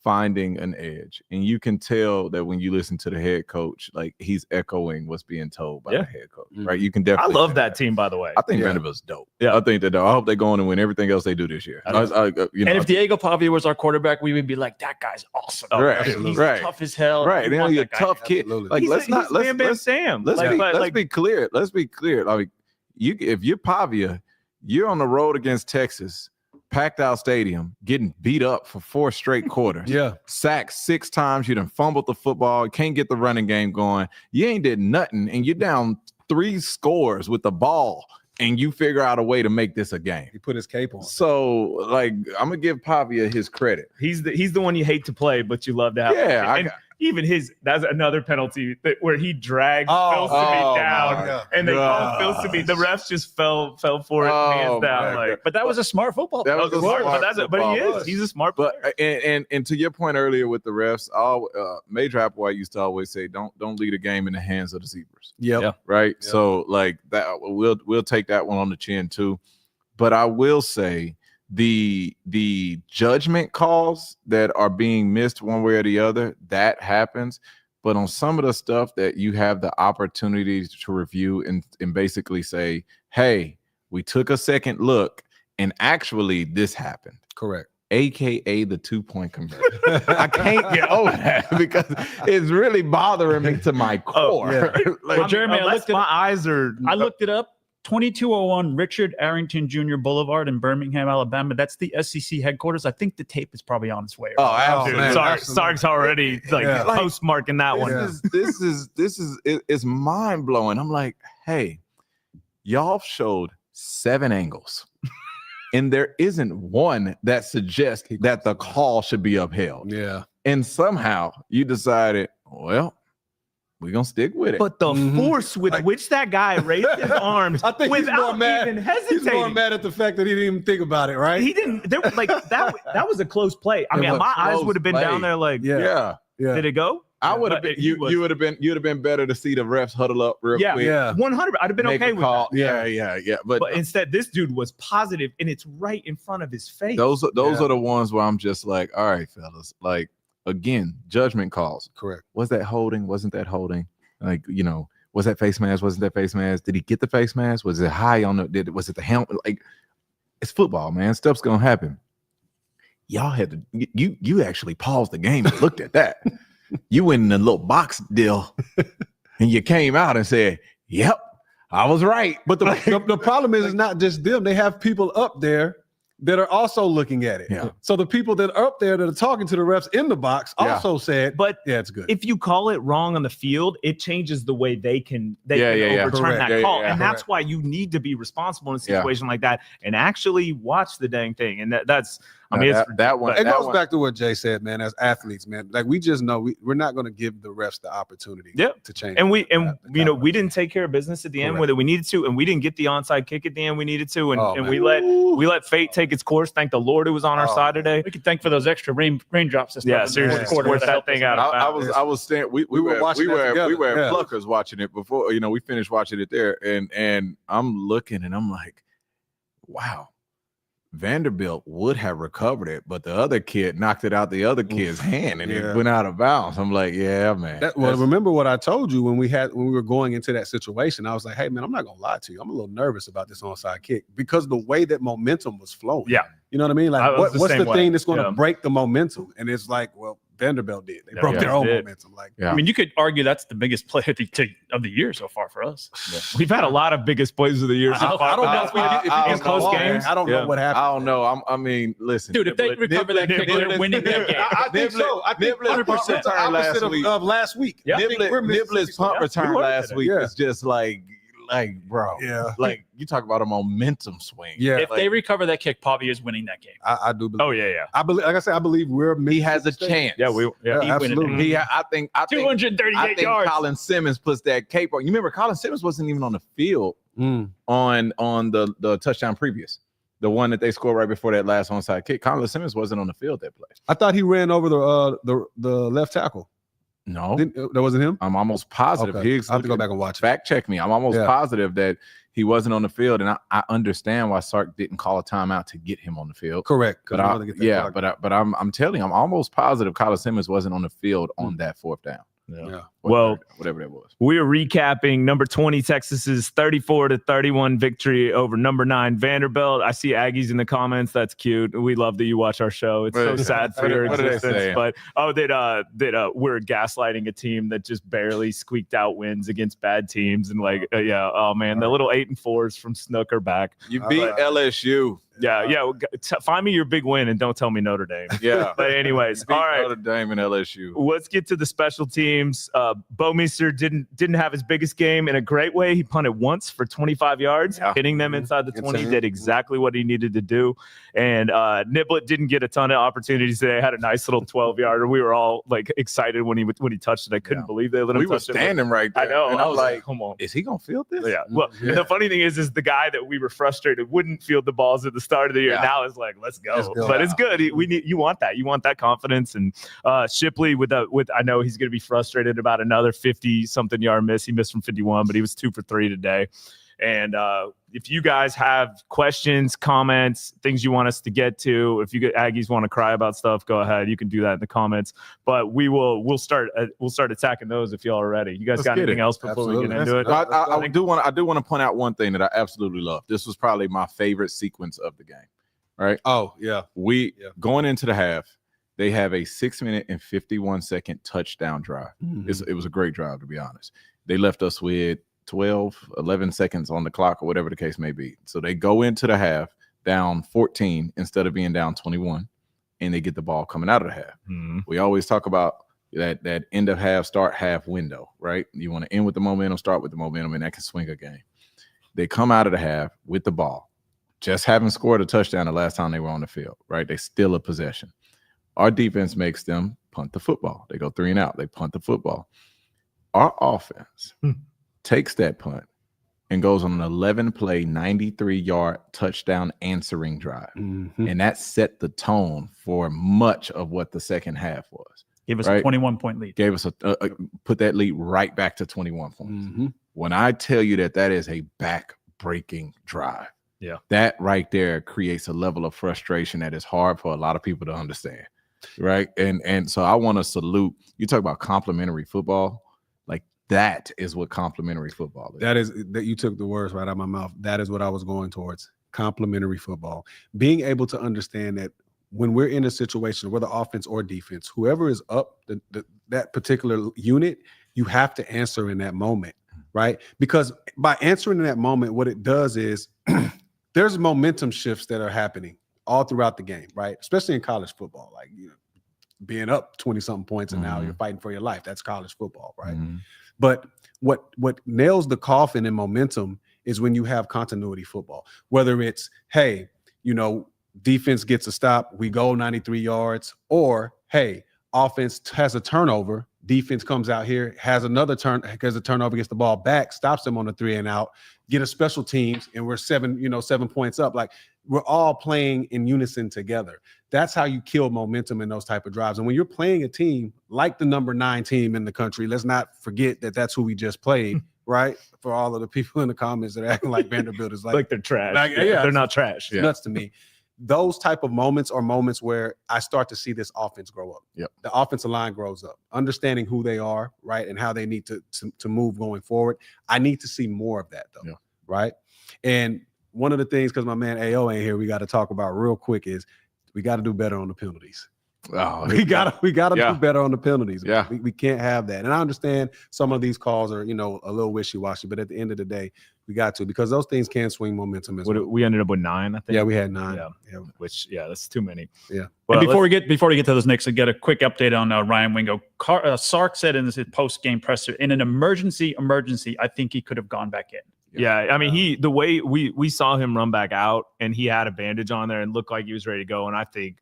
finding an edge, and you can tell that when you listen to the head coach, like he's echoing what's being told by Yeah. the head coach, right? You can definitely. I love tell that team, by the way. I think Yeah. Vanderbilt's dope. Yeah. I think that I hope they go on and win everything else they do this year. I You know, And if Diego Pavia was our quarterback, we would be like, that guy's awesome. Right, absolutely. He's right. tough as hell. right, We you know, want you're a that guy. tough kid. Absolutely. Like He's let's not Bam Bam let's Sam. let's Like, be clear. Let's be clear. Like if you're Pavia, you're on the road against Texas, packed out stadium, getting beat up for 4 straight quarters. Yeah. Sacked 6 times. You done fumbled the football. Can't get the running game going. You ain't did nothing, and you're down 3 scores with the ball, and you figure out a way to make this a game. He put his cape on. So, like, I'm gonna give Pavia his credit. he's the one you hate to play, but you love to have. Yeah, And even that's another penalty where he dragged Phil oh, down, my and they called Phil gosh. Simi. The refs just fell for it, Oh, hands down. my Like, But that was a smart football. That was a smart, smart but he football. is. He's a smart player. But and to your point earlier with the refs, Major Applewhite used to always say, "Don't lead a game in the hands of the zebras." Yep. Yeah. Right. Yep. So like that, we'll take that one on the chin too. But I will say the judgment calls that are being missed one way or the other, that happens. But on some of the stuff that you have the opportunity to review and basically say, hey, we took a second look And actually, this happened. Correct. AKA the 2-point conversion. I can't get over that because it's really bothering me to my core. Well, Jeremy, I looked looked it up. 2201 Richard Arrington Jr. Boulevard in Birmingham, Alabama. That's the SEC headquarters. I think the tape is probably on its way. Oh, absolutely. man. Sark's already postmarking that one. This is it's mind blowing. I'm like, hey, y'all showed 7 angles, and there isn't one that suggests that the call should be upheld. Yeah. And somehow you decided, well, we're gonna stick with it. But the force with which that guy raised his arms I think without even hesitating. He's more mad at the fact that he didn't even think about it, right? He didn't. There, like that was a close play. I mean, my eyes would have been down there. Like, Yeah. did it go? I would have been. You would have been. You'd have been better to see the refs huddle up real quick. Yeah. 100. I'd have been Make okay a with call. that. Yeah. But instead, this dude was positive, and it's right in front of his face. those are the ones where I'm just like, all right, fellas. Like again, judgment calls. Correct. Was that holding? Wasn't that holding? Like, was that face mask? Wasn't that face mask? Did he get the face mask? Was it high on the? Was it the helmet? Like, it's football, man. Stuff's gonna happen. Y'all had to. You actually paused the game and looked at that. You went in a little box deal, and you came out and said, "Yep, I was right." But the problem is, it's not just them. They have people up there that are also looking at it. Yeah. So the people that are up there that are talking to the refs in the box also said, but yeah, it's good. If you call it wrong on the field, it changes the way they can overturn Correct. that call. And Correct. that's why you need to be responsible in a situation like that and actually watch the dang thing. And that's that one. It goes back to what Jay said, man. As athletes, man, like we just know we're not going to give the refs the opportunity to change. And we didn't take care of business at the end whether we needed to, and we didn't get the onside kick at the end we needed to, and we let fate take its course. Thank the Lord it was on our side today. We can thank for those extra raindrops. Yeah, seriously, worth that thing out. I was saying we were together. Pluckers watching it before. We finished watching it there, and I'm looking and I'm like, wow. Vanderbilt would have recovered it, but the other kid knocked it out the other kid's hand and it went out of bounds. I'm like, yeah, man. Remember what I told you when we were going into that situation? I was like, hey, man, I'm not gonna lie to you. I'm a little nervous about this onside kick because the way that momentum was flowing. Yeah, you know what I mean? Like, what's the thing that's going to break the momentum? And it's like, well, Vanderbilt did. They broke their own momentum. Like, I mean, you could argue that's the biggest play of the year so far for us. Yeah. We've had a lot of biggest plays of the year so far. I don't know if it's close games. I don't know what happened. I don't know. I mean, listen, dude. If they recover that kick, they're winning that game. I think so. I think 100% the opposite of last week. Yeah. Niblett's punt return last week was just like, bro. Yeah. Like you talk about a momentum swing. Yeah. If they recover that kick, Pavia is winning that game. I do believe. Oh yeah. I believe. Like I said, I believe he has a chance. Yeah, absolutely. I think 238 yards. Colin Simmons puts that cape on. You remember Colin Simmons wasn't even on the field on the touchdown previous. The one that they scored right before that last onside kick. Colin Simmons wasn't on the field that play. I thought he ran over the left tackle. No, that wasn't him. I'm almost positive. Okay. I have to go back and watch it. Fact check me. I'm almost positive that he wasn't on the field, and I understand why Sark didn't call a timeout to get him on the field. Correct. But I'm telling you, I'm almost positive Colin Simmons wasn't on the field on that fourth down. Yeah. Whatever that was. We are recapping number 20 Texas's 34-31 victory over number 9 Vanderbilt. I see Aggies in the comments. That's cute. We love that you watch our show. It's so sad for your existence. But that we're gaslighting a team that just barely squeaked out wins against bad teams and oh man, the little 8-4s from Snook are back. You beat LSU. Yeah. Find me your big win and don't tell me Notre Dame. Yeah. But anyways, all right. Notre Dame and LSU. Let's get to the special teams. Bowmeister didn't have his biggest game in a great way. He punted once for 25 yards, hitting them inside the 20. Did exactly what he needed to do. And Niblett didn't get a ton of opportunities today. Had a nice little 12-yarder. We were all excited when he touched it. I couldn't believe they let him touch it. We were standing right there. I know. And I was like, come on. Is he going to field this? Yeah. Well, the funny thing is the guy that we were frustrated wouldn't field the balls at the start of the year. Now is like, let's go. But it's good. You want that. You want that confidence. And Shipley with I know he's going to be frustrated about another 50-something yard miss. He missed from 51, but he was 2 for 3 today. And if you guys have questions, comments, things you want us to get to, if you Aggies want to cry about stuff, go ahead. You can do that in the comments. But we'll start attacking those if y'all are ready. You guys Let's got get anything it. else before we get into it? I do want to point out one thing that I absolutely love. This was probably my favorite sequence of the game. Right? Oh yeah. Going into the half, they have a 6-minute and 51-second touchdown drive. Mhm. It was a great drive, to be honest. They left us with 11 seconds on the clock or whatever the case may be. So they go into the half down 14 instead of being down 21, and they get the ball coming out of the half. Mm-hmm. We always talk about that end of half, start half window, right? You want to end with the momentum, start with the momentum, and that can swing a game. They come out of the half with the ball, just haven't scored a touchdown the last time they were on the field, right? They steal a possession. Our defense makes them punt the football. They go 3 and out. They punt the football. Our offense takes that punt and goes on an 11-play, 93-yard touchdown answering drive. Mhm. And that set the tone for much of what the second half was. Give us Right. a 21-point lead. Gave us put that lead right back to 21 points. Mhm. When I tell you that is a back-breaking drive, Yeah. that right there creates a level of frustration that is hard for a lot of people to understand, right? And so I want to salute. You talk about complimentary football, like that is what complimentary football is. That you took the words right out of my mouth. That is what I was going towards. Complimentary football. Being able to understand that when we're in a situation, whether offense or defense, whoever is up that particular unit, you have to answer in that moment, right? Because by answering in that moment, what it does is there's momentum shifts that are happening all throughout the game, right? Especially in college football, like being up 20-something points and now you're fighting for your life. That's college football, right? Mm-hmm. But what nails the coffin in momentum is when you have continuity football, whether it's, hey, defense gets a stop, we go 93 yards, or hey, offense has a turnover, defense comes out here, has another turnover, gets the ball back, stops them on the 3 and out, get a special teams, and we're 7 points up. Like we're all playing in unison together. That's how you kill momentum in those type of drives. And when you're playing a team like the number 9 team in the country, let's not forget that that's who we just played, right? For all of the people in the comments that are acting like Vanderbilt is like they're trash. Like, yeah. They're not trash. it's nuts to me. Those type of moments are moments where I start to see this offense grow up. Yep. The offensive line grows up, understanding who they are, right, and how they need to move going forward. I need to see more of that, though, right? And one of the things, because my man AO ain't here, we got to talk about real quick is we got to do better on the penalties. Oh, We gotta do better on the penalties. Yeah. We can't have that. And I understand some of these calls are, a little wishy-washy, but at the end of the day, we got to, because those things can swing momentum as well. We ended up with 9, I think. Yeah, we had 9. Yeah. Which, that's too many. Yeah. But And before we get to those Knicks, I get a quick update on Ryan Wingo. Sark said in his post-game presser, in an emergency, I think he could have gone back in. Yeah, I mean, the way we saw him run back out, and he had a bandage on there and looked like he was ready to go. And I think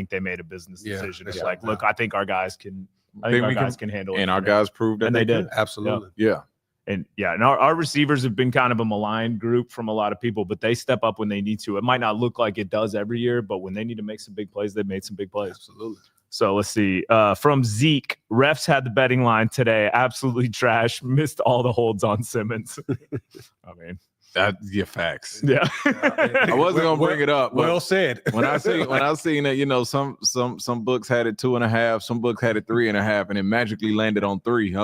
they made a business decision. It's like, look, I think our guys can. I think our guys can handle it. And our guys proved that and they did. Absolutely. Yeah. And our receivers have been kind of a maligned group from a lot of people, but they step up when they need to. It might not look like it does every year, but when they need to make some big plays, they've made some big plays. Absolutely. So let's see. From Zeke, refs had the betting line today. Absolutely trash. Missed all the holds on Simmons. I mean, That's your facts. yeah. I wasn't gonna bring it up. Well said. When I seen that, some books had it 2.5, some books had it 3.5, and it magically landed on 3.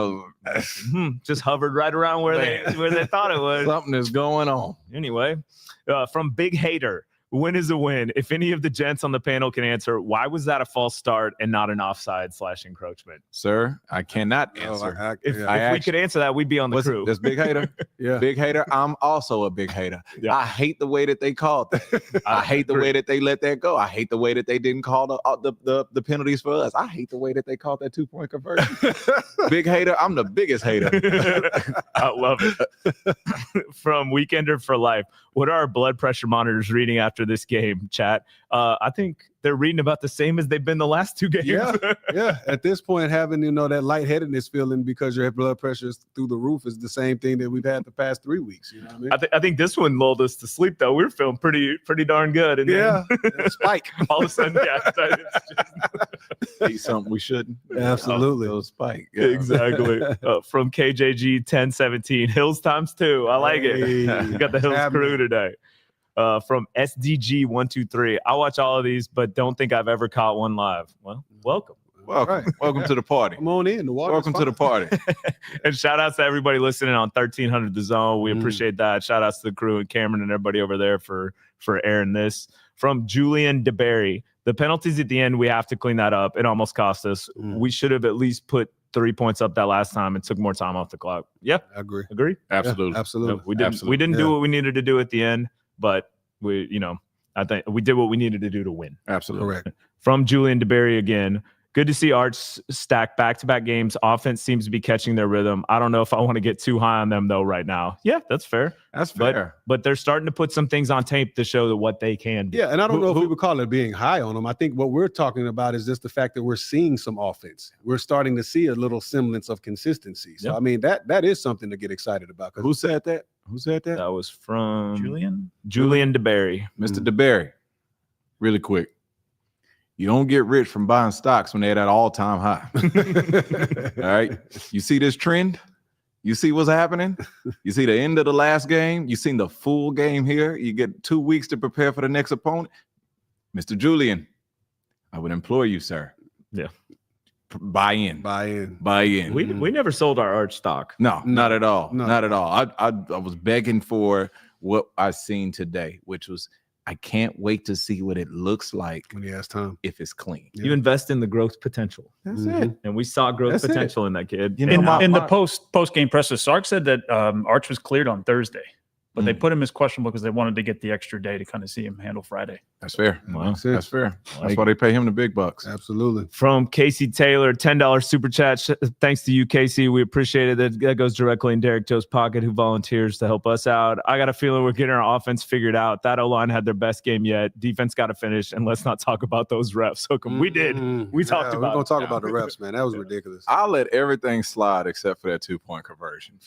Just hovered right around where they thought it was. Something is going on. Anyway, from Big Hater, win is a win. If any of the gents on the panel can answer, why was that a false start and not an offside/encroachment? Sir, I cannot answer. If we could answer that, we'd be on the crew. This Big Hater? Yeah. Big Hater, I'm also a big hater. Yeah. I hate the way that they called that. I hate the way that they let that go. I hate the way that they didn't call the penalties for us. I hate the way that they called that 2-point conversion. Big Hater, I'm the biggest hater. I love it. From Weekender for Life, what are our blood pressure monitors reading after this game, chat? I think they're reading about the same as they've been the last 2 games. Yeah. At this point, having that lightheadedness feeling because your blood pressure is through the roof is the same thing that we've had the past 3 weeks. You know what I mean? I think this one lulled us to sleep though. We were feeling pretty darn good. And Yeah. Spike. all of a sudden, it's just Eat something we shouldn't. Absolutely. Little spike. Yeah. exactly. From KJG 1017, Hills ×2. I like it. Hey, We got the Hills happening. crew today. From SDG 123. I watch all of these, but don't think I've ever caught one live. Well, welcome. Welcome. Right. Welcome to the party. Come on in. The water. Welcome to the party. And shout outs to everybody listening on 1300 The Zone. We appreciate that. Shout outs to the crew and Cameron and everybody over there for airing this. From Julian DeBerry. The penalties at the end, we have to clean that up. It almost cost us. We should have at least put 3 points up that last time and took more time off the clock. Yeah, I agree. agree. Absolutely. Yeah, absolutely. No, we didn't do what we needed to do at the end, but I think we did what we needed to do to win. Absolutely. Correct. From Julian DeBerry again. Good to see Arch stack back-to-back games. Offense seems to be catching their rhythm. I don't know if I want to get too high on them though right now. Yeah, that's fair. That's fair. But they're starting to put some things on tape to show that what they can do. Yeah, and I don't know if we would call it being high on them. I think what we're talking about is just the fact that we're seeing some offense. We're starting to see a little semblance of consistency. So, Yep. I mean, that is something to get excited about. Who said that? Who said that? That was from Julian. DeBerry. Mr. DeBerry. Really quick. You don't get rich from buying stocks when they're at all-time high. All right. You see this trend? You see what's happening? You see the end of the last game? You seen the full game here? You get 2 weeks to prepare for the next opponent. Mr. Julian, I would implore you, sir. Yeah. Buy in. Buy in. Buy in. We never sold our Arch stock. No, not at all. No. Not at all. I was begging for what I seen today, which was I can't wait to see what it looks like When he has time. if it's clean. Yeah. You invest in the growth potential. That's Mhm. it. And we saw growth That's it. potential in that kid. You know, In the my- post game presser, Sark said that Arch was cleared on Thursday, but they put him as questionable because they wanted to get the extra day to kind of see him handle Friday. That's fair. Wow. Makes sense. That's fair. Like That's why they pay him the big bucks. Absolutely. From Casey Taylor, $10 super chat. Thanks to you, Casey. We appreciate it. That goes directly in Derek Joe's pocket, who volunteers to help us out. I got a feeling we're getting our offense figured out. That O-line had their best game yet. Defense got to finish, and let's not talk about those refs. So we did. We talked We're about going to talk it. about the refs, man. That was ridiculous. I'll let everything slide except for that 2-point conversion.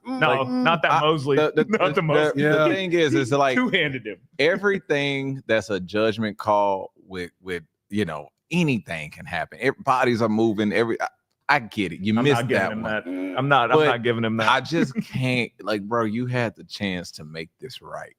No, not that Mosley. Not the Mosley. Yeah. The thing is like Two-handed him. everything that's a judgment call with anything can happen. Bodies are moving. I get it. You I'm missed not giving that him one. that. I'm not giving him that. I just can't. Like, bro, you had the chance to make this right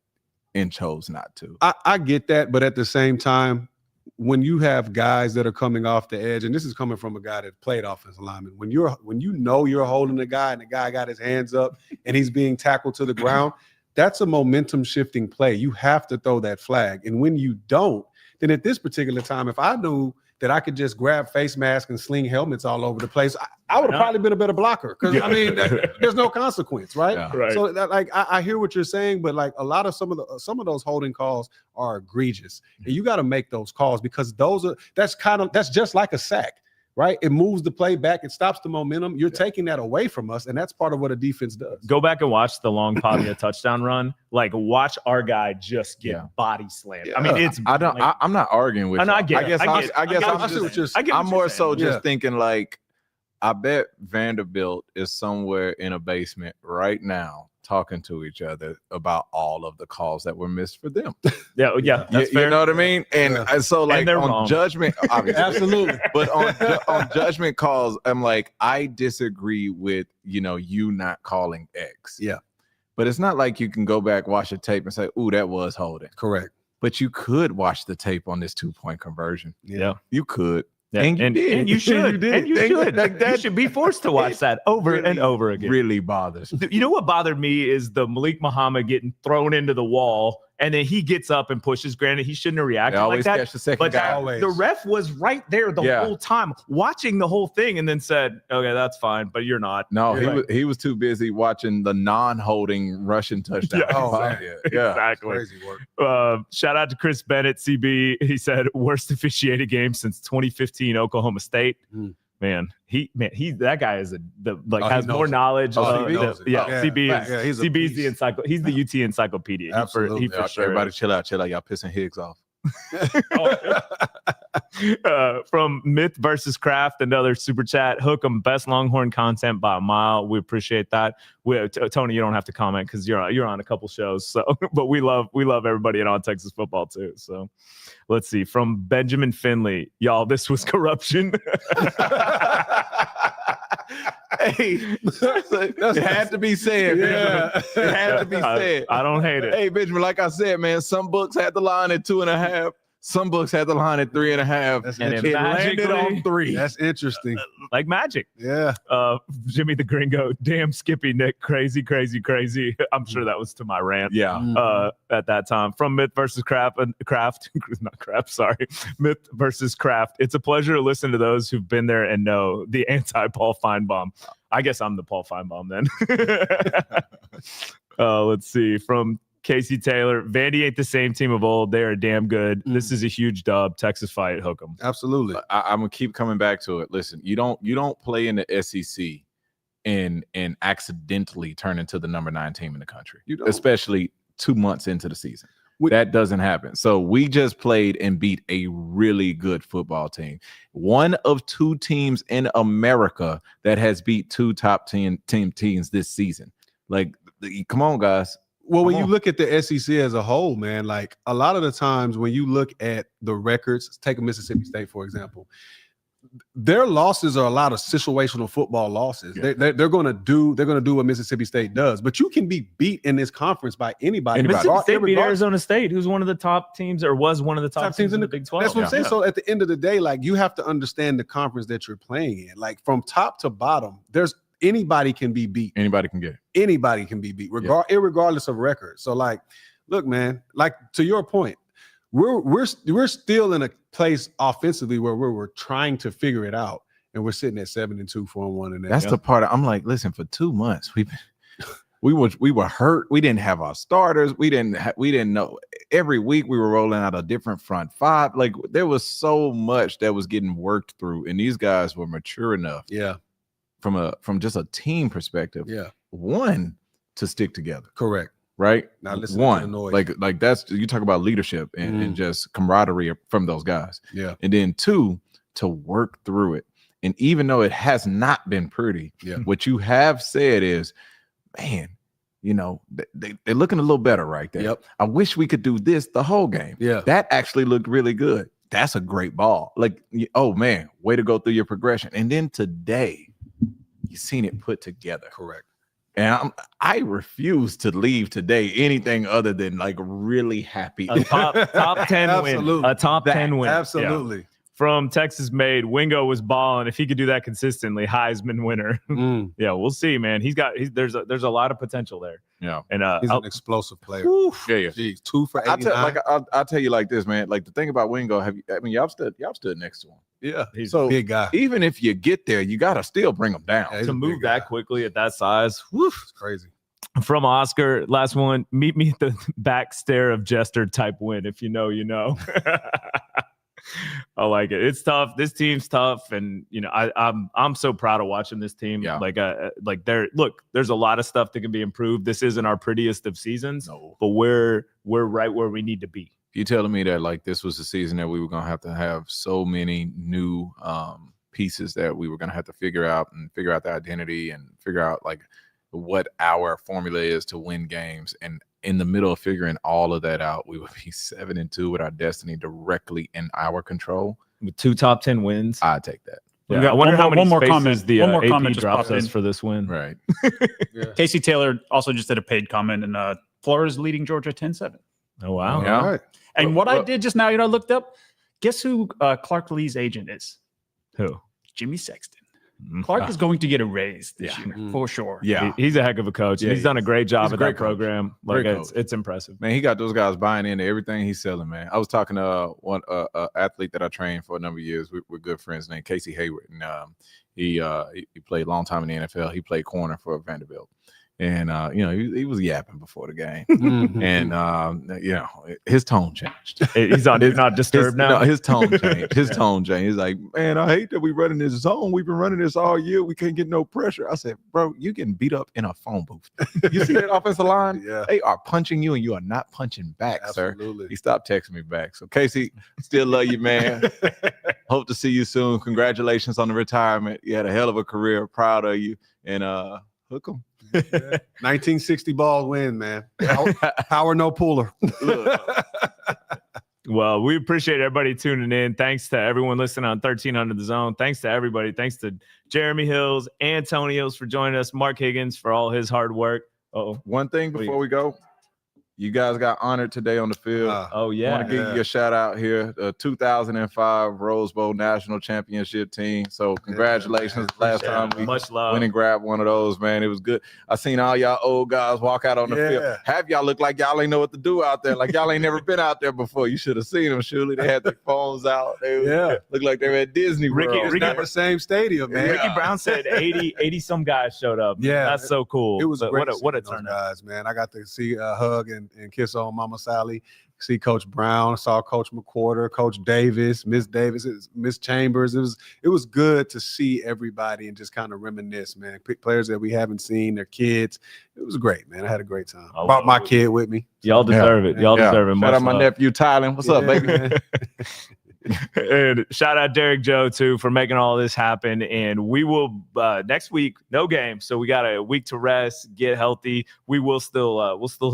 and chose not to. I get that, but at the same time, when you have guys that are coming off the edge, and this is coming from a guy that played offensive lineman, when you know you're holding the guy and the guy got his hands up and he's being tackled to the ground, that's a momentum shifting play. You have to throw that flag. And when you don't, then at this particular time, if I knew that I could just grab face masks and sling helmets all over the place, I would have probably been a better blocker. Because I mean, there's no consequence, right? Yeah. Right. So I hear what you're saying, but like a lot of some of those holding calls are egregious, and you got to make those calls because that's just like a sack, right? It moves the play back, it stops the momentum. You're taking that away from us, and that's part of what a defense does. Go back and watch the long Pavia touchdown run. Like, watch our guy just get Yeah. body slammed. Yeah. I mean, it's. I don't. like, I'm not arguing with. I know, you. I get it. guess. I I'm, get it. I guess I I'm get see what just. you're saying. I get I'm what more you're so saying. just Yeah. thinking like, I bet Vanderbilt is somewhere in a basement right now talking to each other about all of the calls that were missed for them. Yeah, that's fair. You know what I mean? And Yeah. so like they're on wrong. judgment, obviously. Absolutely. But on judgment calls, I'm like, I disagree with you not calling X. Yeah. But it's not like you can go back, watch the tape, and say, "Ooh, that was holding." Correct. But you could watch the tape on this 2-point conversion. Yeah. You could. Yeah, And you did. and you should. did. And you And should. like You that- should be forced to watch that over really- and over again. Really bothers me. You know what bothered me is the Malik Muhammad getting thrown into the wall, and then he gets up and pushes. Granted, he shouldn't have They reacted like always that. catch the second But guy. Always. the ref was right there the Yeah. whole time, watching the whole thing, and then said, "Okay, that's fine, but you're not." No, You're he was too busy watching the non-holding Russian touchdown. Yeah, Oh, man. Yeah. Exactly. Crazy work. Shout out to Chris Bennett, CB. He said worst officiated game since 2015 Oklahoma State. Mm. Man, that guy is Oh, has he more knows it. knowledge. Oh, he knows it. Yeah, Yeah, CB fact. He's a CB's the beast. He's the UT encyclopedia. Absolutely. He for sure. Everybody chill out. Y'all pissing Higgs off. From Myth versus Craft, another super chat. Hook 'em, best Longhorn content by a mile. We appreciate that. Tony, you don't have to comment because you're on a couple shows. So, but we love everybody at On Texas Football too. So, let's see. From Benjamin Finley, y'all, this was corruption. Hey, it had to be said, man. It had to be said. I don't hate it. Hey, Benjamin, like I said, man, some books had the line at 2.5. Some books had the line at 3.5. That's And it landed on 3. That's interesting. Like magic. Yeah. Jimmy the Gringo, damn Skippy Nick, crazy. I'm sure that was to my rant. Yeah. At that time. From Myth versus Craft, Myth versus Craft. It's a pleasure to listen to those who've been there and know the anti-Paul Feinbaum. I guess I'm the Paul Feinbaum then. Let's see. From Casey Taylor, Vandy ain't the same team of old. They are damn good. This is a huge dub. Texas fight, hook 'em. Absolutely. I'm gonna keep coming back to it. Listen, you don't play in the SEC and accidentally turn into the number 9 team in the country. You don't. Especially 2 months into the season. That doesn't happen. So we just played and beat a really good football team. One of 2 teams in America that has beat 2 top 10 teams this season. Like, come on, guys. Well, when you look at the SEC as a whole, man, like a lot of the times when you look at the records, take a Mississippi State, for example, their losses are a lot of situational football losses. Yeah. They're going to do what Mississippi State does, but you can be beat in this conference by anybody. Mississippi State beat Arizona State, who's one of the top teams or was one of the top teams in the Big 12. That's what I'm saying. So at the end of the day, like you have to understand the conference that you're playing in. Like from top to bottom, anybody can be beat. Anybody can get it. Anybody can be beat, irregardless of record. So, like, look, man, like to your point, we're still in a place offensively where we're trying to figure it out, and we're sitting at 7-2, 4-1, and that's the part. I'm like, listen, for 2 months we were hurt. We didn't have our starters. We didn't know. Every week we were rolling out a different front 5. Like there was so much that was getting worked through, and these guys were mature enough. Yeah. From just a team perspective, one, to stick together. Correct. Right. Now listen one, to the noise. like that's, you talk about leadership and just camaraderie from those guys. Yeah. And then 2, to work through it. And even though it has not been pretty, what you have said is, man, you know, they're looking a little better right there. Yep. I wish we could do this the whole game. Yeah. That actually looked really good. That's a great ball. Like, oh man, way to go through your progression. And then today, you've seen it put together. Correct. And I refuse to leave today anything other than like really happy. A top 10 win. A top 10 win. Absolutely. Yeah. From Texas Made, Wingo was balling. If he could do that consistently, Heisman winner. Yeah, we'll see, man. There's a lot of potential there. Yeah, and he's an explosive player. Yeah. Jeez, 2 for 89. I'll tell you like this, man. Like the thing about Wingo, y'all stood next to him. Yeah, he's a big guy. Even if you get there, you gotta still bring him down. Yeah, to move that quickly at that size. It's crazy. From Oscar, last one. Meet me at the back stare of Jester type win. If you know, you know. I like it. It's tough. This team's tough, and you know, I'm so proud of watching this team. Yeah. Like there's a lot of stuff that can be improved. This isn't our prettiest of seasons, but we're right where we need to be. You telling me that like this was the season that we were gonna have to have so many new pieces that we were gonna have to figure out the identity and figure out like what our formula is to win games, and in the middle of figuring all of that out, we would be 7-2 with our destiny directly in our control. With 2 top 10 wins, I'd take that. Yeah. I wonder how many spaces the AP comment drops us for this win. Right. Casey Taylor also just did a paid comment, and Florida's leading Georgia 10-7. Oh, wow. Yeah. All right. And I did just now, I looked up, guess who Clark Lee's agent is? Who? Jimmy Sexton. Clark is going to get a raise this year, for sure. Yeah. He's a heck of a coach. Yeah, he's done a great job at that coach. program. Like Great coach. it's impressive. Man, he got those guys buying into everything he's selling, man. I was talking to one athlete that I trained for a number of years. We're good friends named Casey Hayward. And he played a long time in the NFL. He played corner for Vanderbilt. And you know, he was yapping before the game, Mhm. and you know, his tone changed. He's on Do Not Disturb now. No, his tone changed. His tone changed. He's like, man, I hate that we running this zone. We've been running this all year. We can't get no pressure. I said, bro, you getting beat up in a phone booth. You see that offensive line? Yeah, They are punching you, and you are not punching back, sir. absolutely. He stopped texting me back. So Casey, still love you, man. Hope to see you soon. Congratulations on the retirement. You had a hell of a career. Proud of you. And hook 'em. 1960 ball win, man. Power no puller. Well, we appreciate everybody tuning in. Thanks to everyone listening on 1300 The Zone. Thanks to everybody. Thanks to Jeremy Hills, Tony Hills for joining us, Mark Higgins for all his hard work. Oh, One thing before we go, you guys got honored today on the field. oh I yeah. want to give you a shout out here, the 2005 Rose Bowl National Championship team. So congratulations. Last time we Much love. went and grabbed one of those, man. It was good. I seen all y'all old guys walk out on the field. Yeah. Have y'all look like y'all ain't know what to do out there. Like y'all ain't never been out there before. You should have seen them, surely. They had their phones out. They looked like they were at Disney World. It's not the same stadium, man. Ricky Brown said 80 some guys showed up. Yeah. That's so cool. It was But great. what a seeing those turnout. guys, man. I got to see hug and kiss on Mama Sally. See Coach Brown, saw Coach McQuarter, Coach Davis, Miss Chambers. It was good to see everybody and just kind of reminisce, man. Pick players that we haven't seen, their kids. It was great, man. I had a great time. Oh, Brought my well, kid with me. Y'all deserve it. Y'all deserve it. Shout Much out my love. nephew Tylen. What's up, baby? man. And shout out Derek Joe too for making all this happen. And we will next week, no game, so we got a week to rest, get healthy. We will still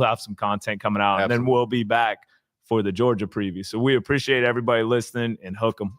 have some content coming out, and then we'll be back for the Georgia preview. So we appreciate everybody listening, and hook 'em.